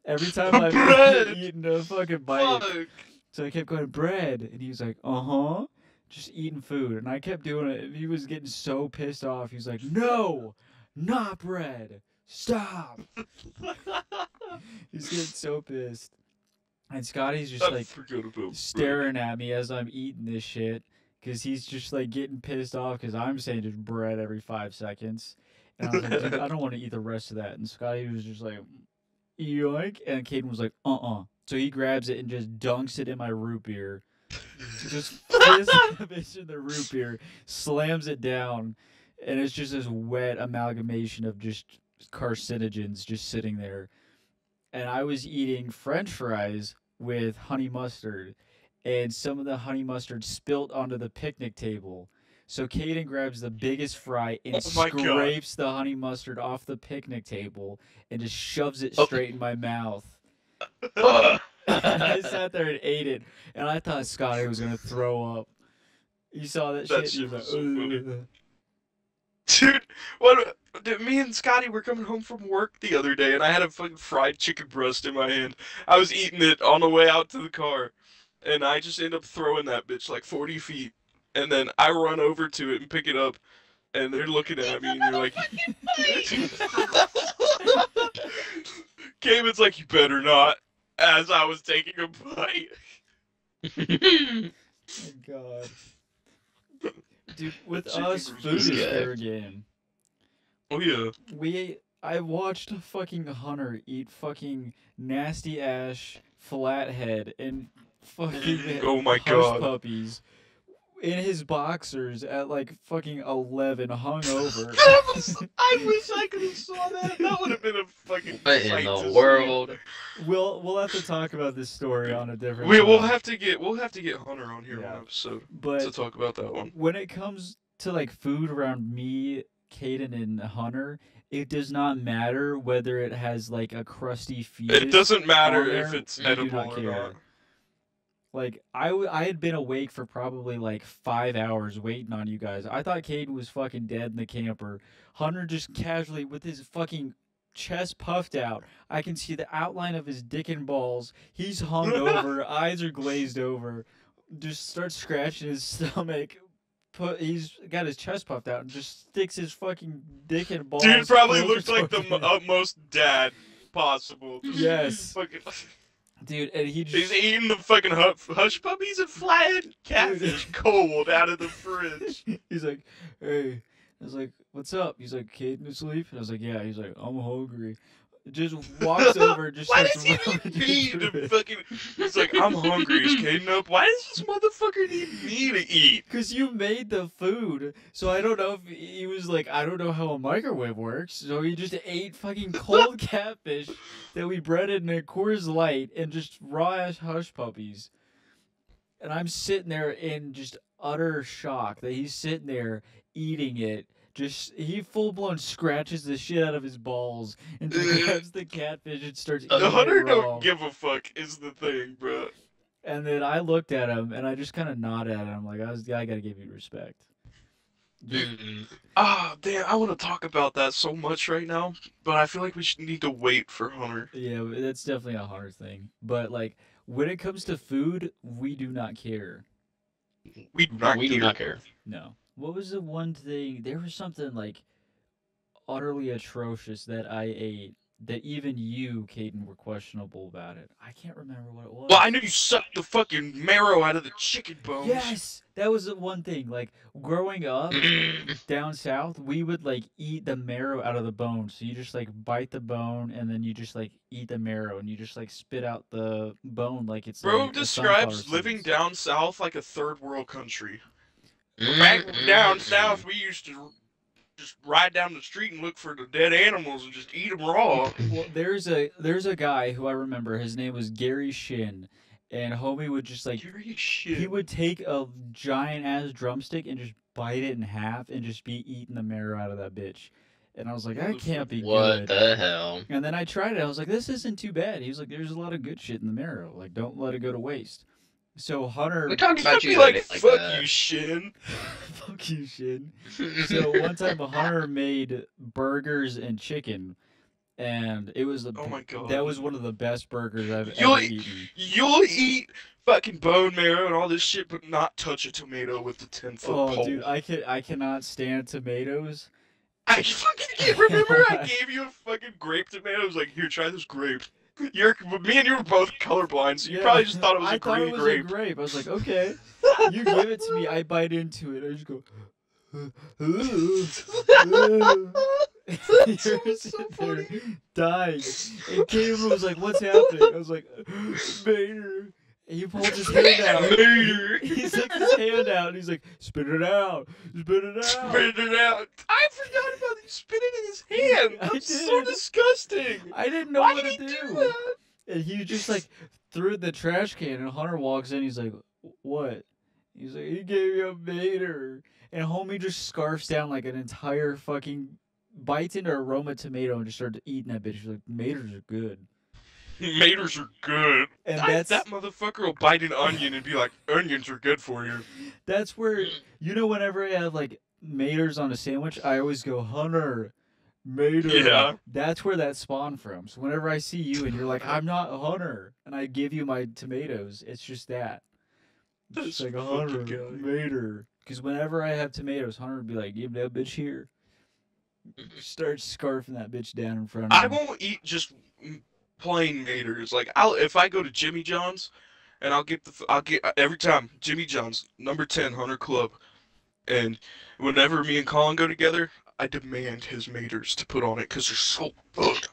Every time I've Bread! eaten a fucking bite. Fuck. So I kept going, bread. And he was like, uh-huh. Just eating food. And I kept doing it. And he was getting so pissed off. He was like, no, not bread. Stop. He's getting so pissed. And Scotty's just I like forgot about staring at me as I'm eating this shit. Because he's just like getting pissed off because I'm saying just bread every 5 seconds. And I was like, dude, I don't want to eat the rest of that. And Scotty was just like, yoink. And Caden was like, uh-uh. So he grabs it and just dunks it in my root beer. Just fizz the bitch in the root beer, slams it down, and it's just this wet amalgamation of just carcinogens just sitting there. And I was eating French fries with honey mustard, and some of the honey mustard spilt onto the picnic table. So Caden grabs the biggest fry and Oh my God. scrapes the honey mustard off the picnic table and just shoves it straight in my mouth. I sat there and ate it, and I thought Scotty was gonna throw up. You saw that That shit? shit He was was so like, funny. Dude, what? Me and Scotty were coming home from work the other day, and I had a fucking fried chicken breast in my hand. I was eating it on the way out to the car, and I just end up throwing that bitch like 40 feet. And then I run over to it and pick it up, and they're looking at me, and they're like, Cayman's like, you better not, as I was taking a bite. oh God. Dude, with Chicken us, breast food is is good. fair game. Oh yeah. I watched a fucking hunter eat fucking nasty ash flathead and fucking Oh my hush God. puppies in his boxers at like fucking 11, hungover. I wish I could have saw that. That would have been a fucking What in sight to the see. world? We'll have to talk about this story on a different. We'll time. have to get Hunter on here Yeah. one episode to But talk about that one. when it comes to like food around me, Caden, and Hunter, it does not matter whether it has like a crusty fetus. It doesn't matter on if there, it's we do edible not or care. not. Like I had been awake for probably like 5 hours waiting on you guys. I thought Caden was fucking dead in the camper. Hunter just casually with his fucking chest puffed out. I can see the outline of his dick and balls. He's hung over, eyes are glazed over. Just starts scratching his stomach, he's got his chest puffed out and just sticks his fucking dick and balls. Dude probably closer looked like the towards me. utmost dad possible. Yes. Fucking, Dude, and he he's just eating the fucking hush puppies and flathead catfish cold out of the fridge. he's like, hey. I was like, what's up? He's like, Caden asleep? And I was like, yeah. He's like, I'm hungry. Just walks over, just Why starts does he need rummaging me through to it. fucking... He's like, I'm hungry. Is Caden up? Why does this motherfucker need me to eat? Because you made the food. So I don't know if he was like, I don't know how a microwave works. So he just ate fucking cold catfish that we breaded in a Coors Light and just raw ass hush puppies. And I'm sitting there in just utter shock that he's sitting there eating it. Just he full blown scratches the shit out of his balls and just grabs the catfish and starts eating The hunter it raw. don't give a fuck is the thing, bro. And then I looked at him and I just kind of nodded at him like I gotta give you respect. Ah, damn, I want to talk about that so much right now, but I feel like we should need to wait for Hunter. Yeah, that's definitely a Hunter thing. But like when it comes to food, we do not care. We do not care. No. What was the one thing? There was something like utterly atrocious that I ate that even you, Caden, were questionable about it. I can't remember what it was. Well, I know you sucked the fucking marrow out of the chicken bones. Yes, that was the one thing. Like growing up down south, we would like eat the marrow out of the bone. So you just like bite the bone and then you just like eat the marrow and you just like spit out the bone like it's. Bro like, a sunflower describes living seeds. down south like a third world country. Back down south, we used to just ride down the street and look for the dead animals and just eat them raw. Well, there's a guy who I remember. His name was Gary Shin, and homie would just like Curious shit. he would take a giant ass drumstick and just bite it in half and just be eating the marrow out of that bitch. And I was like, that can't be What good. the hell? And then I tried it. I was like, this isn't too bad. He was like, there's a lot of good shit in the marrow. Like, don't let it go to waste. So Hunter, We talked about I'd you be the other like, day, fuck that. you, Shin. fuck you, Shin. So one time Hunter made burgers and chicken, and it was Oh my god. that was one of the best burgers I've You'll ever eat- eaten. You'll eat fucking bone marrow and all this shit, but not touch a tomato with the 10-foot Oh, pole. dude, I cannot stand tomatoes. I fucking can't remember. I Why? gave you a fucking grape tomato. I was like, here, try this grape. Me and you were both colorblind, so you probably just thought it was I a green thought it was grape. a grape. I was like, okay, you give it to me. I bite into it. I just go. You're sitting there dying. And Caleb was like, what's happening? I was like, Mater. And he pulled his hand out. Mater. He took his hand out and he's like, spit it out. Spit it out. Spit it out. I forgot about you spitting in his hand. I That's so did. disgusting. I didn't know Why what did to he do. do that? And he just like threw it in the trash can and Hunter walks in. He's like, what? He's like, he gave me a Mater. And homie just scarfs down like an entire fucking bites into a Roma tomato and just starts eating that bitch. He's like, Maters are good. Maters are good. And That motherfucker will bite an onion and be like, onions are good for you. that's where, you know, whenever I have like Maters on a sandwich, I always go, Hunter, Mater. Yeah. That's where that spawned from. So whenever I see you and you're like, I'm not a Hunter, and I give you my tomatoes, it's just that. It's just This like, fucking Hunter, guy. Mater. Because whenever I have tomatoes, Hunter would be like, give that bitch here. Start scarfing that bitch down in front of I him. won't eat just plain Maters. Like if I go to Jimmy John's, and I'll get every time Jimmy John's #10 Hunter Club, and whenever me and Colin go together, I demand his Maters to put on it because they're so good.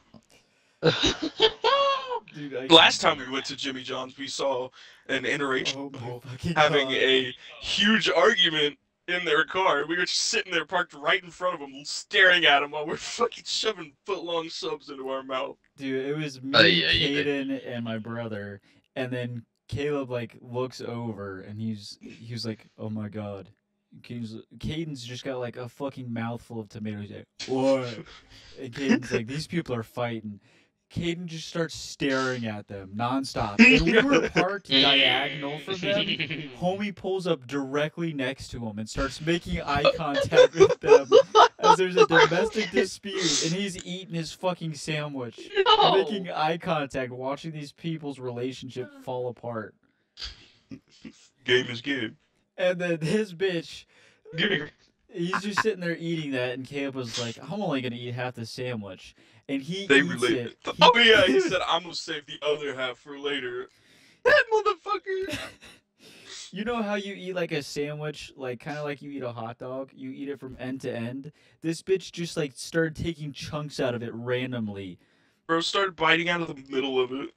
Dude, I Last can't- time we went to Jimmy John's, we saw an interracial Oh my couple fucking having God. a huge argument in their car. We were just sitting there parked right in front of them, staring at them while we're fucking shoving foot-long subs into our mouth. Dude, it was me, Yeah, you did. Caden, and my brother, and then Caleb like looks over and he was like, "Oh my god." Caden's just got like a fucking mouthful of tomatoes. He's like, what? And Caden's like, these people are fighting. Caden just starts staring at them nonstop. And we were parked diagonal from them. Homie pulls up directly next to him and starts making eye contact with them as there's a domestic dispute, and he's eating his fucking sandwich, No. making eye contact, watching these people's relationship fall apart. Game is game. And then this bitch, Give me. He's just sitting there eating that, and Caleb was like, "I'm only gonna eat half the sandwich," and he They eats related. it. Oh yeah, he said I'm gonna save the other half for later. That motherfucker. You know how you eat like a sandwich, like kind of like you eat a hot dog? You eat it from end to end. This bitch just like started taking chunks out of it randomly, Bro started biting out of the middle of it.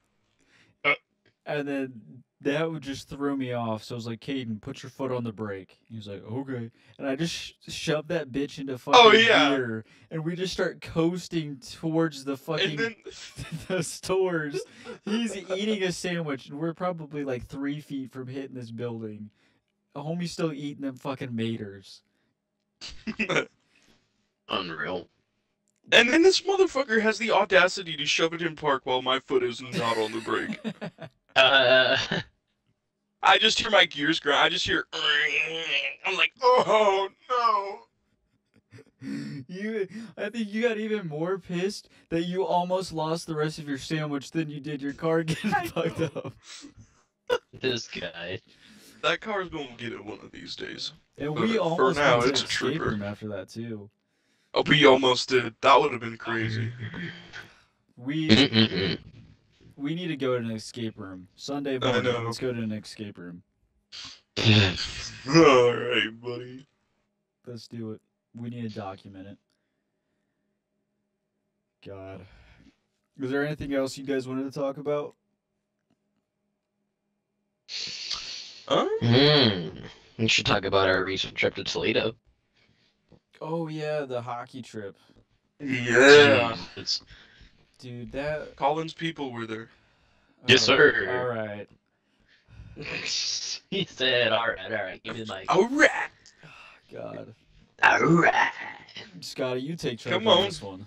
and then that would just throw me off. So I was like, "Caden, put your foot on the brake." He was like, "Okay," and I just shoved that bitch into fucking Oh, yeah. gear, and we just start coasting towards the fucking And then the stores. He's eating a sandwich, and we're probably like 3 feet from hitting this building. A homie's still eating them fucking maters. Unreal. and then this motherfucker has the audacity to shove it in park while my foot is not on the brake. I just hear my gears grind. I just hear. I'm like, oh no. I think you got even more pissed that you almost lost the rest of your sandwich than you did your car getting fucked up. This guy. That car's gonna get it one of these days. And But we for almost now, went to it's a escape trooper. room after that too. Oh, we almost did. That would have been crazy. We need to go to an escape room Sunday morning. know. Let's go to an escape room. All right, buddy. Let's do it. We need to document it. God. Is there anything else you guys wanted to talk about? Huh? We should talk about our recent trip to Toledo. Oh yeah, the hockey trip. Yeah. Jesus. Dude, that Collins people were there. Yes, sir. All right. He said, all right. Give me the mic. All right. God. All right. Scotty, you take charge Come on on. this one.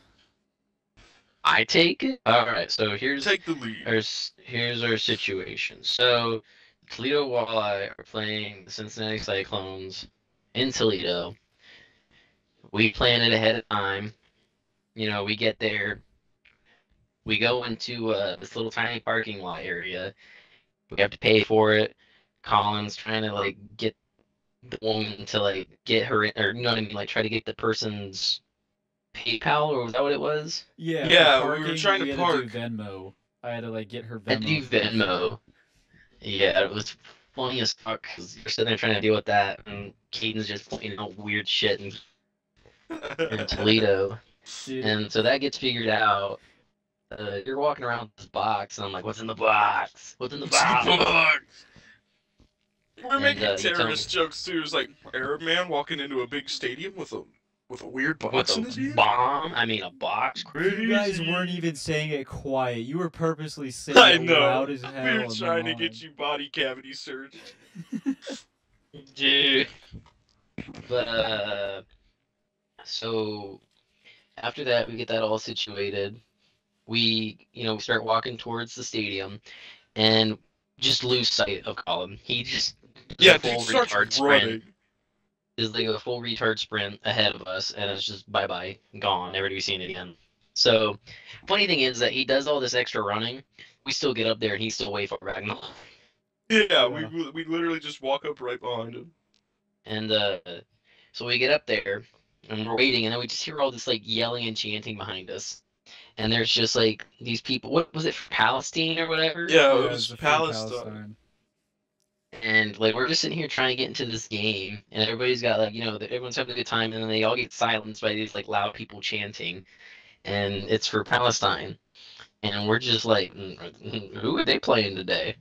I take it? All right, so here's Take the lead. here's our situation. So, Toledo Walleye are playing the Cincinnati Cyclones in Toledo. We plan it ahead of time. You know, we get there. We go into this little tiny parking lot area. We have to pay for it. Colin's trying to like get the woman to like get her in, or you know what I mean, like try to get the person's PayPal, or was that what it was? Yeah. Yeah, for we were parking, trying to we had park. to do Venmo. I had to like get her I had Venmo. to do Venmo. Yeah, it was funny as fuck because you're sitting there trying to deal with that, and Caden's just pointing out weird shit in Toledo. Dude, And so that gets figured out. You're walking around with this box, and I'm like, what's in the box? What's in the box? We're making you tell terrorist me. jokes too. It's like Arab man walking into a big stadium with a weird box What's in his a hand. bomb? I mean, a box? you guys Crazy. weren't even saying it quiet. You were purposely saying I it know. loud as hell. We were in the trying to line. get you body cavity searched. Dude. But, so after that, we get that all situated. We start walking towards the stadium and just lose sight of Colin. He just does Yeah, a full dude starts retard running. sprint. Is like a full retard sprint ahead of us, and it's just bye-bye, gone, never to be seen again. So, funny thing is that he does all this extra running. We still get up there, and he's still way far back. Yeah, Yeah. we literally just walk up right behind him. And so we get up there, and we're waiting, and then we just hear all this like yelling and chanting behind us. And there's just like these people. What was it, Palestine or whatever? Yeah, Yeah, it was it's a free Palestine. And like we're just sitting here trying to get into this game, and everybody's got like everyone's having a good time, and then they all get silenced by these like loud people chanting, and it's for Palestine, and we're just like, who are they playing today?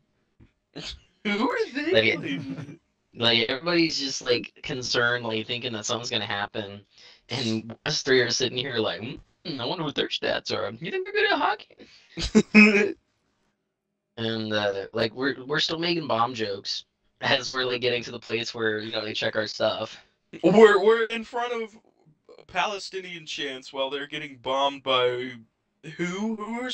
Who are they? Like, playing? Like everybody's just like concerned, like thinking that something's gonna happen, and us three are sitting here like, I wonder what their stats are. You think they're good at hockey? And like we're still making bomb jokes as we're like getting to the place where they check our stuff. We're in front of Palestinian chants while they're getting bombed by who?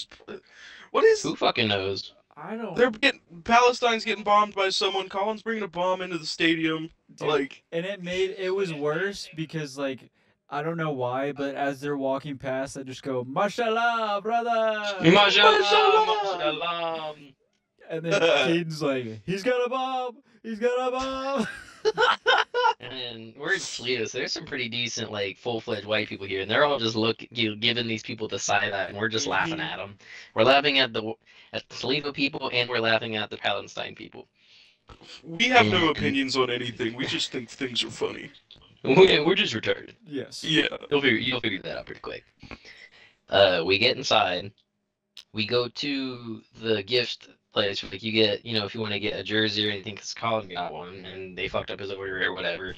What is? Who fucking knows? I don't. Palestine's getting bombed by someone. Colin's bringing a bomb into the stadium. Dude, Like, and it was worse because like I don't know why, but as they're walking past, I just go, "Mashallah, brother!" Mashallah. And then Caden's like, "He's got a bomb! He's got a bomb!" And we're in Toledo, so there's some pretty decent, like, full-fledged white people here, and they're all just giving these people the side eye, and we're just laughing at them. We're laughing at the Toledo people, and we're laughing at the Palestine people. We have no opinions on anything. We just think things are funny. We're just retarded. Yes. Yeah. You'll figure that out pretty quick. We get inside. We go to the gift place. Like, you get, if you want to get a jersey or anything, because Colin got one, and they fucked up his order or whatever.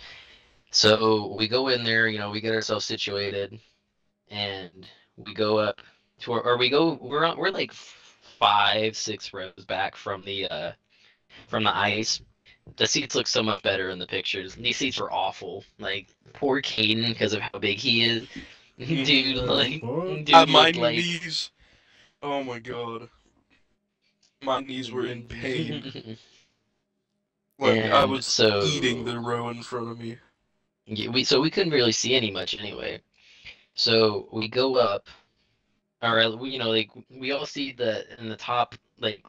So we go in there, we get ourselves situated, and we go up to we're like 5-6 rows back from the ice. The seats look so much better in the pictures. These seats were awful. Like, poor Caden, because of how big he is. Dude, like, my knees. Oh my god. My knees were in pain. Like, I was eating the row in front of me. Yeah, so we couldn't really see any much anyway. So we go up, or we all see in the top, like,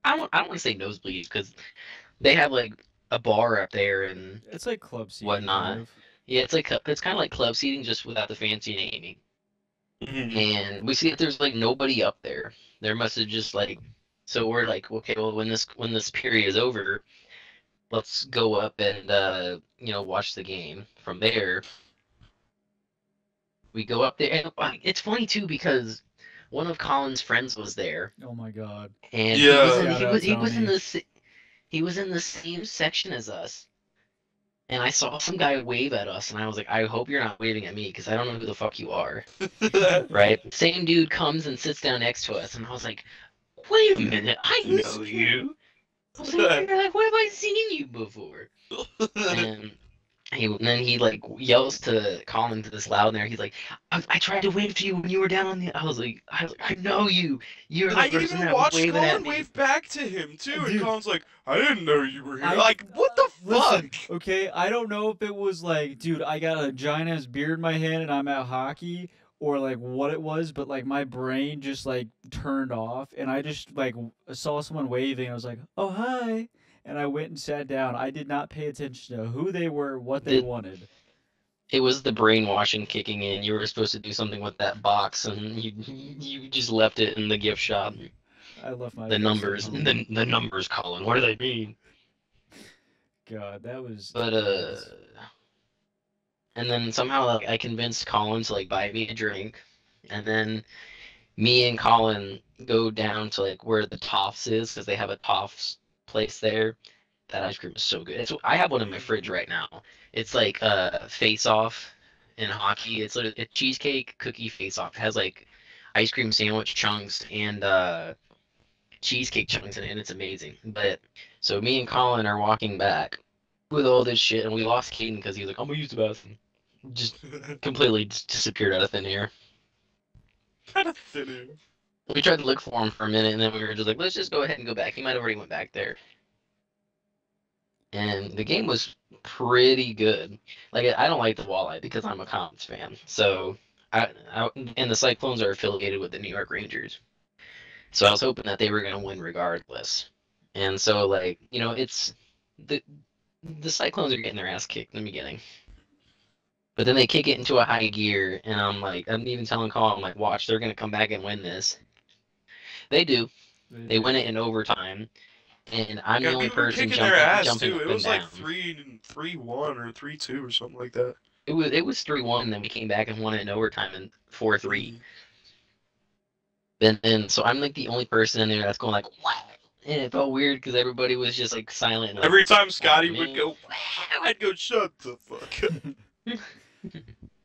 I don't want to say nosebleed, because they have like a bar up there and it's like club seating, whatnot. Kind of. Yeah, it's kind of like club seating, just without the fancy naming. And we see that there's like nobody up there. There must have just so we're like, okay, well, when this period is over, let's go up and watch the game. From there, we go up there, and it's funny too because one of Colin's friends was there. Oh my god! And yeah, he was in the same section as us. And I saw some guy wave at us, and I was like, I hope you're not waving at me, because I don't know who the fuck you are. Right? Same dude comes and sits down next to us, and I was like, wait a minute, I know you. I was like, where have I seen you before? And then he like yells to Colin to this loud there. He's like, I tried to wave to you when you were down on the. I was like, I know you. You're the person that was waving at me. I even watched Colin wave back to him too, Dude, and Colin's like, I didn't know you were here. Like, what the fuck? Okay, I don't know if it was like, dude, I got a giant ass beard in my head and I'm at hockey, or like what it was, but like my brain just like turned off, and I just like saw someone waving. And I was like, oh hi. And I went and sat down. I did not pay attention to who they were, what they wanted. It was the brainwashing kicking in. You were supposed to do something with that box, and you just left it in the gift shop. I left my numbers. The numbers, Colin. What do they mean? God, that was. But and then somehow I convinced Colin to buy me a drink, and then me and Colin go down to where the Toffs is, because they have a Toffs place there. That ice cream is so good. I have one in my fridge right now. It's like face off in hockey. It's a cheesecake cookie face off. It has ice cream sandwich chunks and cheesecake chunks in it, and it's amazing. But so me and Colin are walking back with all this shit, and we lost Caden because he was like, I'm gonna use the bathroom. Just completely disappeared out of thin air. Out of thin air. We tried to look for him for a minute, and then we were just like, let's just go ahead and go back. He might have already went back there. And the game was pretty good. I don't like the Walleye because I'm a Comets fan. So, and the Cyclones are affiliated with the New York Rangers. So I was hoping that they were going to win regardless. And so, it's the Cyclones are getting their ass kicked in the beginning. But then they kick it into a high gear, and I'm even telling Colin, I'm like, watch, they're going to come back and win this. They do. They win it in overtime, and I'm the only person jumping up It was and down. 3-1 or 3-2 or something like that. It was 3-1, and then we came back and won it in overtime in 4-3. And so I'm the only person in there that's going wow. And it felt weird because everybody was just silent. Every time Scotty would go, wow, I'd go, shut the fuck up.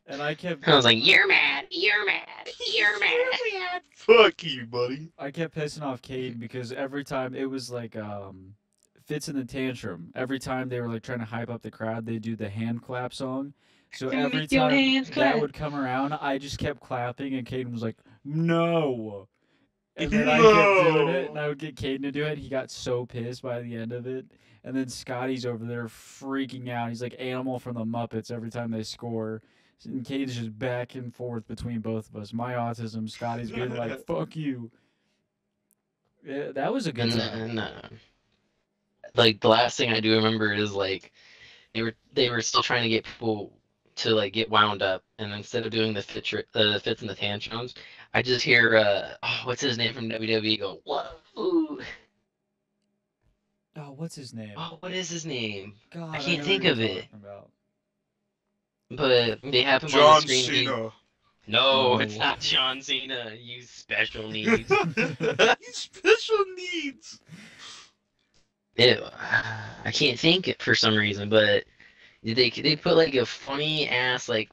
And I was like, you're mad, you're mad, you're mad. Fuck you, buddy. I kept pissing off Cade because every time it was Fits in the Tantrum. Every time they were trying to hype up the crowd, they do the hand clap song. So every time that would come around, I just kept clapping, and Caden was like, no. And then I kept doing it, and I would get Caden to do it. He got so pissed by the end of it. And then Scotty's over there freaking out. He's like Animal from the Muppets every time they score. And Cade's just back and forth between both of us. My autism, Scotty's being like, fuck you. Yeah, that was a good time. Like the last thing I do remember is like they were still trying to get people to like get wound up, and instead of doing the fits and the tantrums, I just hear what's his name from WWE go whoa. Oh, what's his name? Oh, what is his name? God, I I can't know think what of you're it. talking about. But they have him on the John screen. Cena. No, No. it's not John Cena. You special needs. He's special needs. I can't think it for some reason, but they put like a funny ass like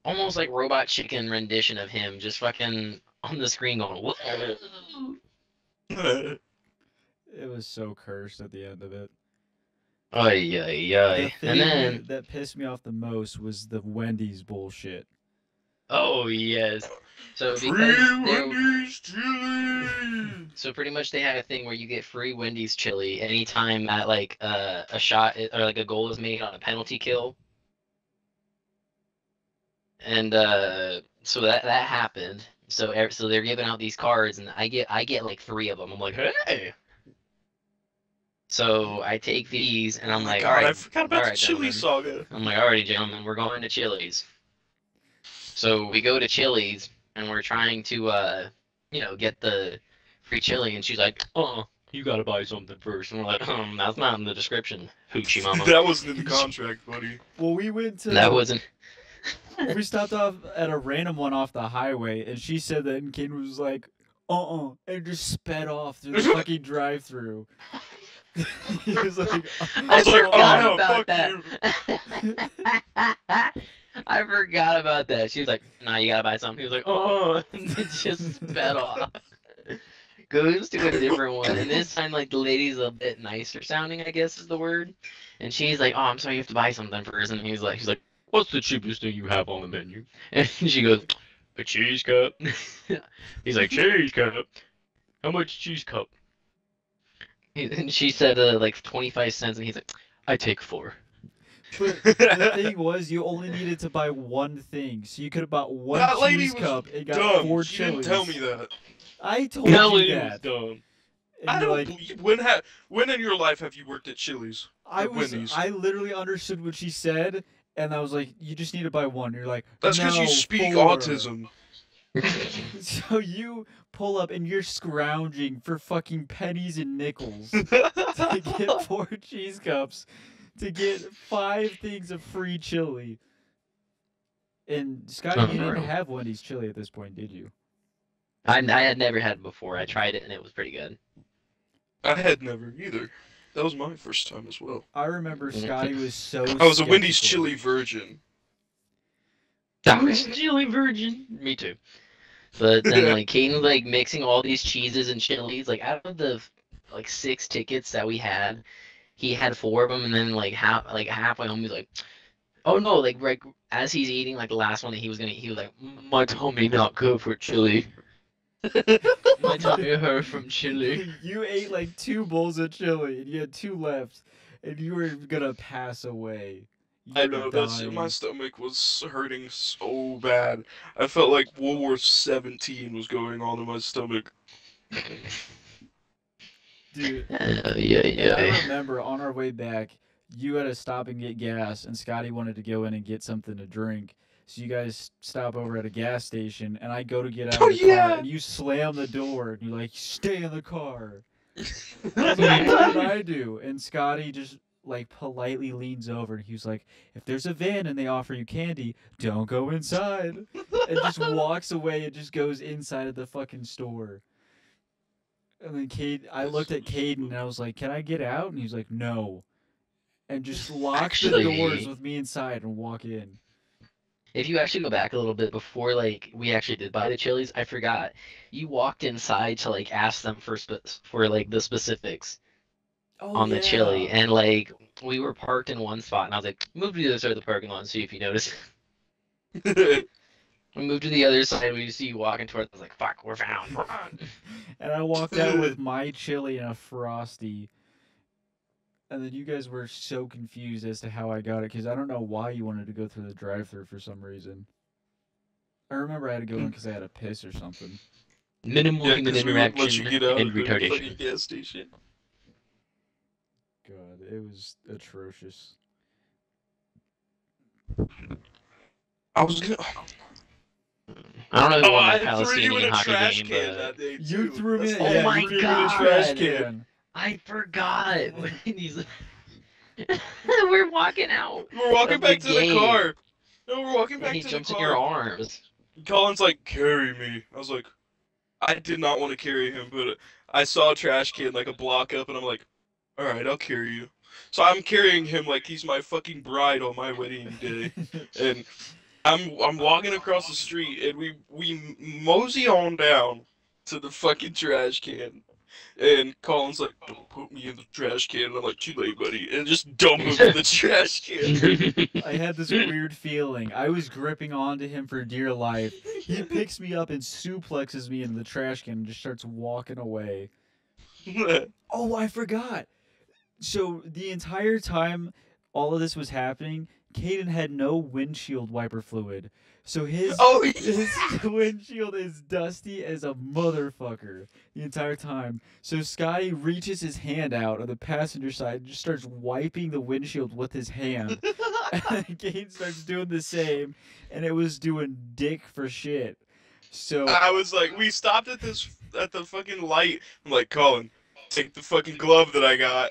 almost like Robot Chicken rendition of him just fucking on the screen going. Whoa. It was so cursed at the end of it. Ay, ay, The ay. thing And then, that pissed me off the most was the Wendy's bullshit. oh yes. So Free because they're Wendy's chili. so pretty much they had a thing where you get free Wendy's chili anytime that like a shot or like a goal is made on a penalty kill. And so that happened. So they're giving out these cards, and I get like 3 of them. I'm like, hey. So I take these, and Oh I'm my like, God, all right, I forgot about all the right, chili gentlemen. saga. I'm like, alrighty, gentlemen, we're going to Chili's. So we go to Chili's, and we're trying to get the free chili, and she's like, you gotta buy something first. And we're like, that's not in the description, hoochie mama. That wasn't in the contract, buddy. Well, we went to. That wasn't. We stopped off at a random one off the highway, and she said that, and Kane was like, and just sped off through the fucking drive-through. He was like, I was like, forgot "Oh, about fuck that. I forgot about that. She was like, nah, you gotta buy something. He was like, and it just sped off. Goes to a different one, and this time, like, the lady's a bit nicer sounding, I guess is the word. And she's like, I'm sorry, you have to buy something first. And she's like, what's the cheapest thing you have on the menu? And she goes, a cheese cup. He's like, cheese cup? How much cheese cup? And she said, like 25 cents, and he's like, I take 4. but the thing was, you only needed to buy one thing, so you could have bought one That lady cheese was cup and got dumb. 4 She chilies. didn't tell me that. I told That you lady was that. dumb. And I you're don't like, believe when in your life have you worked at Chili's? Or Wendy's? I literally understood what she said, and I was like, you just need to buy one. You're like, That's because no, you speak 4. autism. So you pull up and you're scrounging for fucking pennies and nickels to get 4 cheese cups, to get 5 things of free chili. And Scotty, you didn't have Wendy's chili at this point, did you? I had never had it before. I tried it, and it was pretty good. I had never either. That was my first time as well. I remember Scotty was so I was a Wendy's skeptical. chili virgin. That was chili virgin. Me too. But then like Caden's like mixing all these cheeses and chilies. Like out of the like 6 tickets that we had, he had 4 of them, and then like halfway home he's like, oh no, like right as he's eating like the last one that he was like, my tummy not good for chili. My tummy hurt from chili. You ate like 2 bowls of chili, and you had 2 left, and you were gonna pass away. I know, my stomach was hurting so bad. I felt like World War 17 was going on in my stomach. Dude, Yeah. I remember on our way back, you had to stop and get gas, and Scotty wanted to go in and get something to drink. So you guys stop over at a gas station, and I go to get out of the car, and you slam the door, and you're like, stay in the car. What did I do? And Scotty just like politely leans over, and he was like, if there's a van and they offer you candy, don't go inside. And just walks away and just goes inside of the fucking store. And then I looked at Caden, and I was like, can I get out? And he was like, no. And just locks the doors with me inside and walk in. If you actually go back a little bit before like we actually did buy the chilies, I forgot. You walked inside to like ask them for like the specifics on the chili, and like we were parked in one spot, and I was like, move to the other side of the parking lot and see if you notice. We moved to the other side, we see you walking towards. I was like, fuck, we're found. And I walked out with my chili and a Frosty. And then you guys were so confused as to how I got it, because I don't know why you wanted to go through the drive-thru for some reason. I remember I had to go in because I had a piss or something. Minimal human we wouldn't let interaction you get out and of the retardation. fucking gas station. God, it was atrocious. I was gonna. I don't know who Oh, won I that threw you in Palestinian a hockey trash game, can but that day You too. threw me. That's Oh all. my You threw me in a God. trash can. Man. I forgot. These... We're walking out We're walking of the back to the game, car. No, we're walking and back he to the jumps in your car. arms. Colin's like, carry me. I was like, I did not want to carry him, but I saw a trash can like a block up, and I'm like, all right, I'll carry you. So I'm carrying him like he's my fucking bride on my wedding day, and I'm walking across the street, and we mosey on down to the fucking trash can, and Colin's like, don't put me in the trash can. And I'm like, too late, buddy, and just dump him in the trash can. I had this weird feeling. I was gripping onto him for dear life. He picks me up and suplexes me into the trash can and just starts walking away. Oh, I forgot. So the entire time all of this was happening, Caden had no windshield wiper fluid. So his Oh, his windshield is dusty as a motherfucker the entire time. So Scotty reaches his hand out on the passenger side and just starts wiping the windshield with his hand. And Caden starts doing the same, and it was doing dick for shit. So I was like, we stopped at the fucking light. I'm like, Colin, take the fucking glove that I got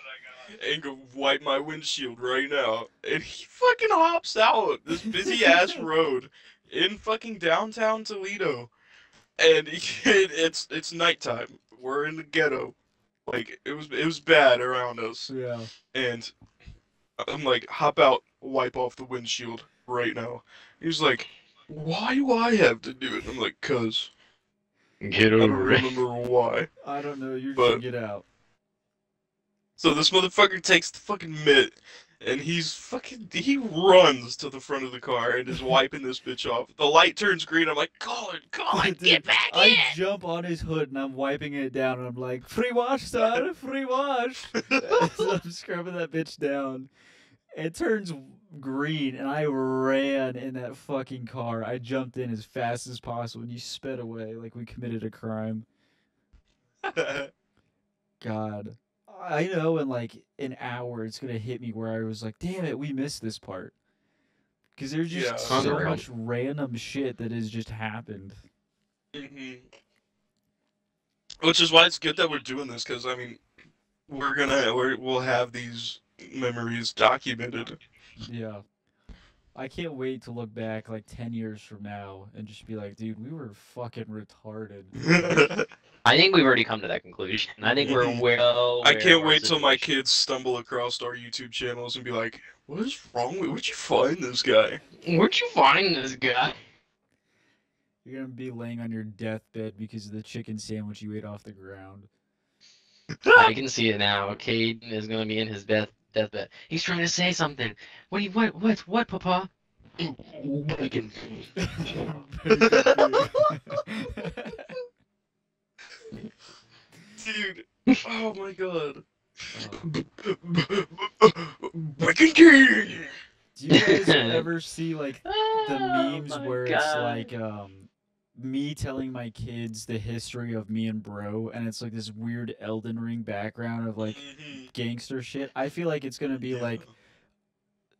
and go wipe my windshield right now. And he fucking hops out this busy ass road in fucking downtown Toledo, and it's nighttime. We're in the ghetto. Like it was bad around us, yeah. and I'm like, hop out, wipe off the windshield right now. He's like, why do I have to do it? I'm like, cause Get I don't over it. remember why. I don't know. You But- should get out. So this motherfucker takes the fucking mitt, and he runs to the front of the car and is wiping this bitch off. The light turns green. I'm like, Colin, Dude, get back I in! jump on his hood and I'm wiping it down and I'm like, free wash, son, free wash. So I'm scrubbing that bitch down. It turns green and I ran in that fucking car. I jumped in as fast as possible and you sped away like we committed a crime. God. I know in like an hour it's gonna hit me where I was like, damn it, we missed this part. Because there's just Yeah. so Unreal. much random shit that has just happened. Which is why it's good that we're doing this, because I mean, we'll have these memories documented. Yeah. I can't wait to look back like 10 years from now and just be like, dude, we were fucking retarded. I think we've already come to that conclusion. I think we're well. I aware can't of our wait till my situation. kids stumble across our YouTube channels and be like, what is wrong with? Where'd you find this guy? Where'd you find this guy? You're gonna be laying on your deathbed because of the chicken sandwich you ate off the ground. I can see it now. Caden is gonna be in his deathbed. He's trying to say something. What, Papa? Bacon. Dude, oh my god. Bacon King! Do you guys ever see like the Oh memes my where God. it's like me telling my kids the history of me and bro and it's like this weird Elden Ring background of like gangster shit? I feel like it's gonna be like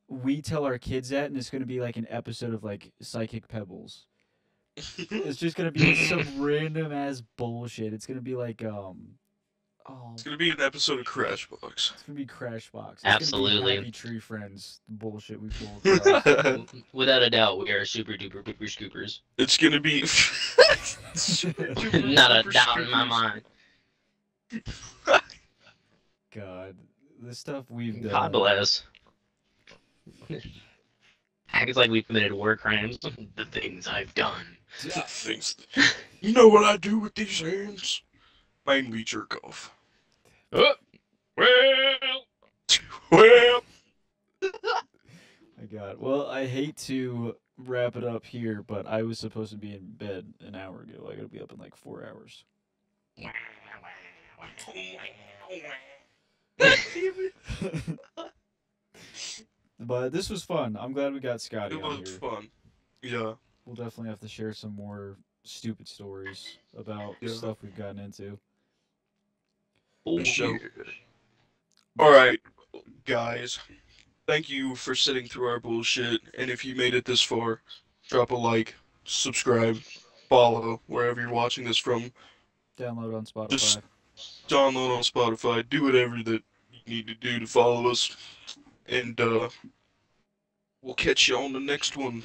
we tell our kids that and it's gonna be like an episode of like Psychic Pebbles. It's just gonna be some random ass bullshit. It's gonna be like It's gonna be an episode of Crashbox. it's gonna be Crashbox. It's Absolutely. gonna be Happy Tree Friends bullshit we pulled across. Without a doubt, we are super duper pooper scoopers. It's gonna be Not a doubt in my mind. God, the stuff we've done. God bless. Acts like we committed war crimes. The things I've done. Things. You know what I do with these hands? Mainly jerk off. Oh, well. Well, My God. Well, I hate to wrap it up here, but I was supposed to be in bed an hour ago. I gotta be up in like 4 hours. But this was fun. I'm glad we got Scotty it on was here. fun. Yeah. We'll definitely have to share some more stupid stories about Yeah. stuff we've gotten into. For sure. All right. guys, thank you for sitting through our bullshit. And if you made it this far, drop a like, subscribe, follow wherever you're watching this from. Download on Spotify. Just download on Spotify. Do whatever that you need to do to follow us. And we'll catch you on the next one.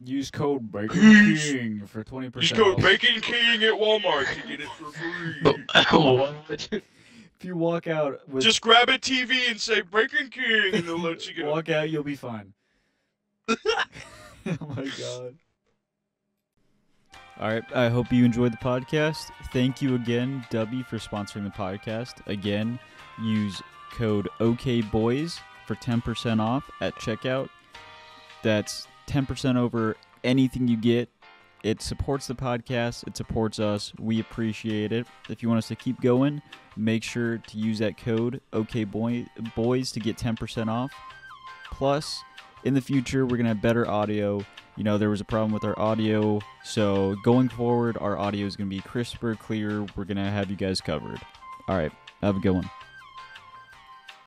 Use code Bacon Peace. King for 20% Use code off. Bacon King at Walmart to get it for free. What? If you walk out with Just grab a TV and say Bacon King, and they'll let you go. walk out, you'll be fine. Oh my god. All right, I hope you enjoyed the podcast. Thank you again, Dubby, for sponsoring the podcast. Again, use code OKBoys for 10% off at checkout. That's 10% over anything you get. It supports the podcast. It supports us. We appreciate it. If you want us to keep going, make sure to use that code OKBoys to get 10% off. Plus, in the future, we're going to have better audio. You know, there was a problem with our audio, so going forward, our audio is going to be crisper, clearer. We're going to have you guys covered. All right, have a good one.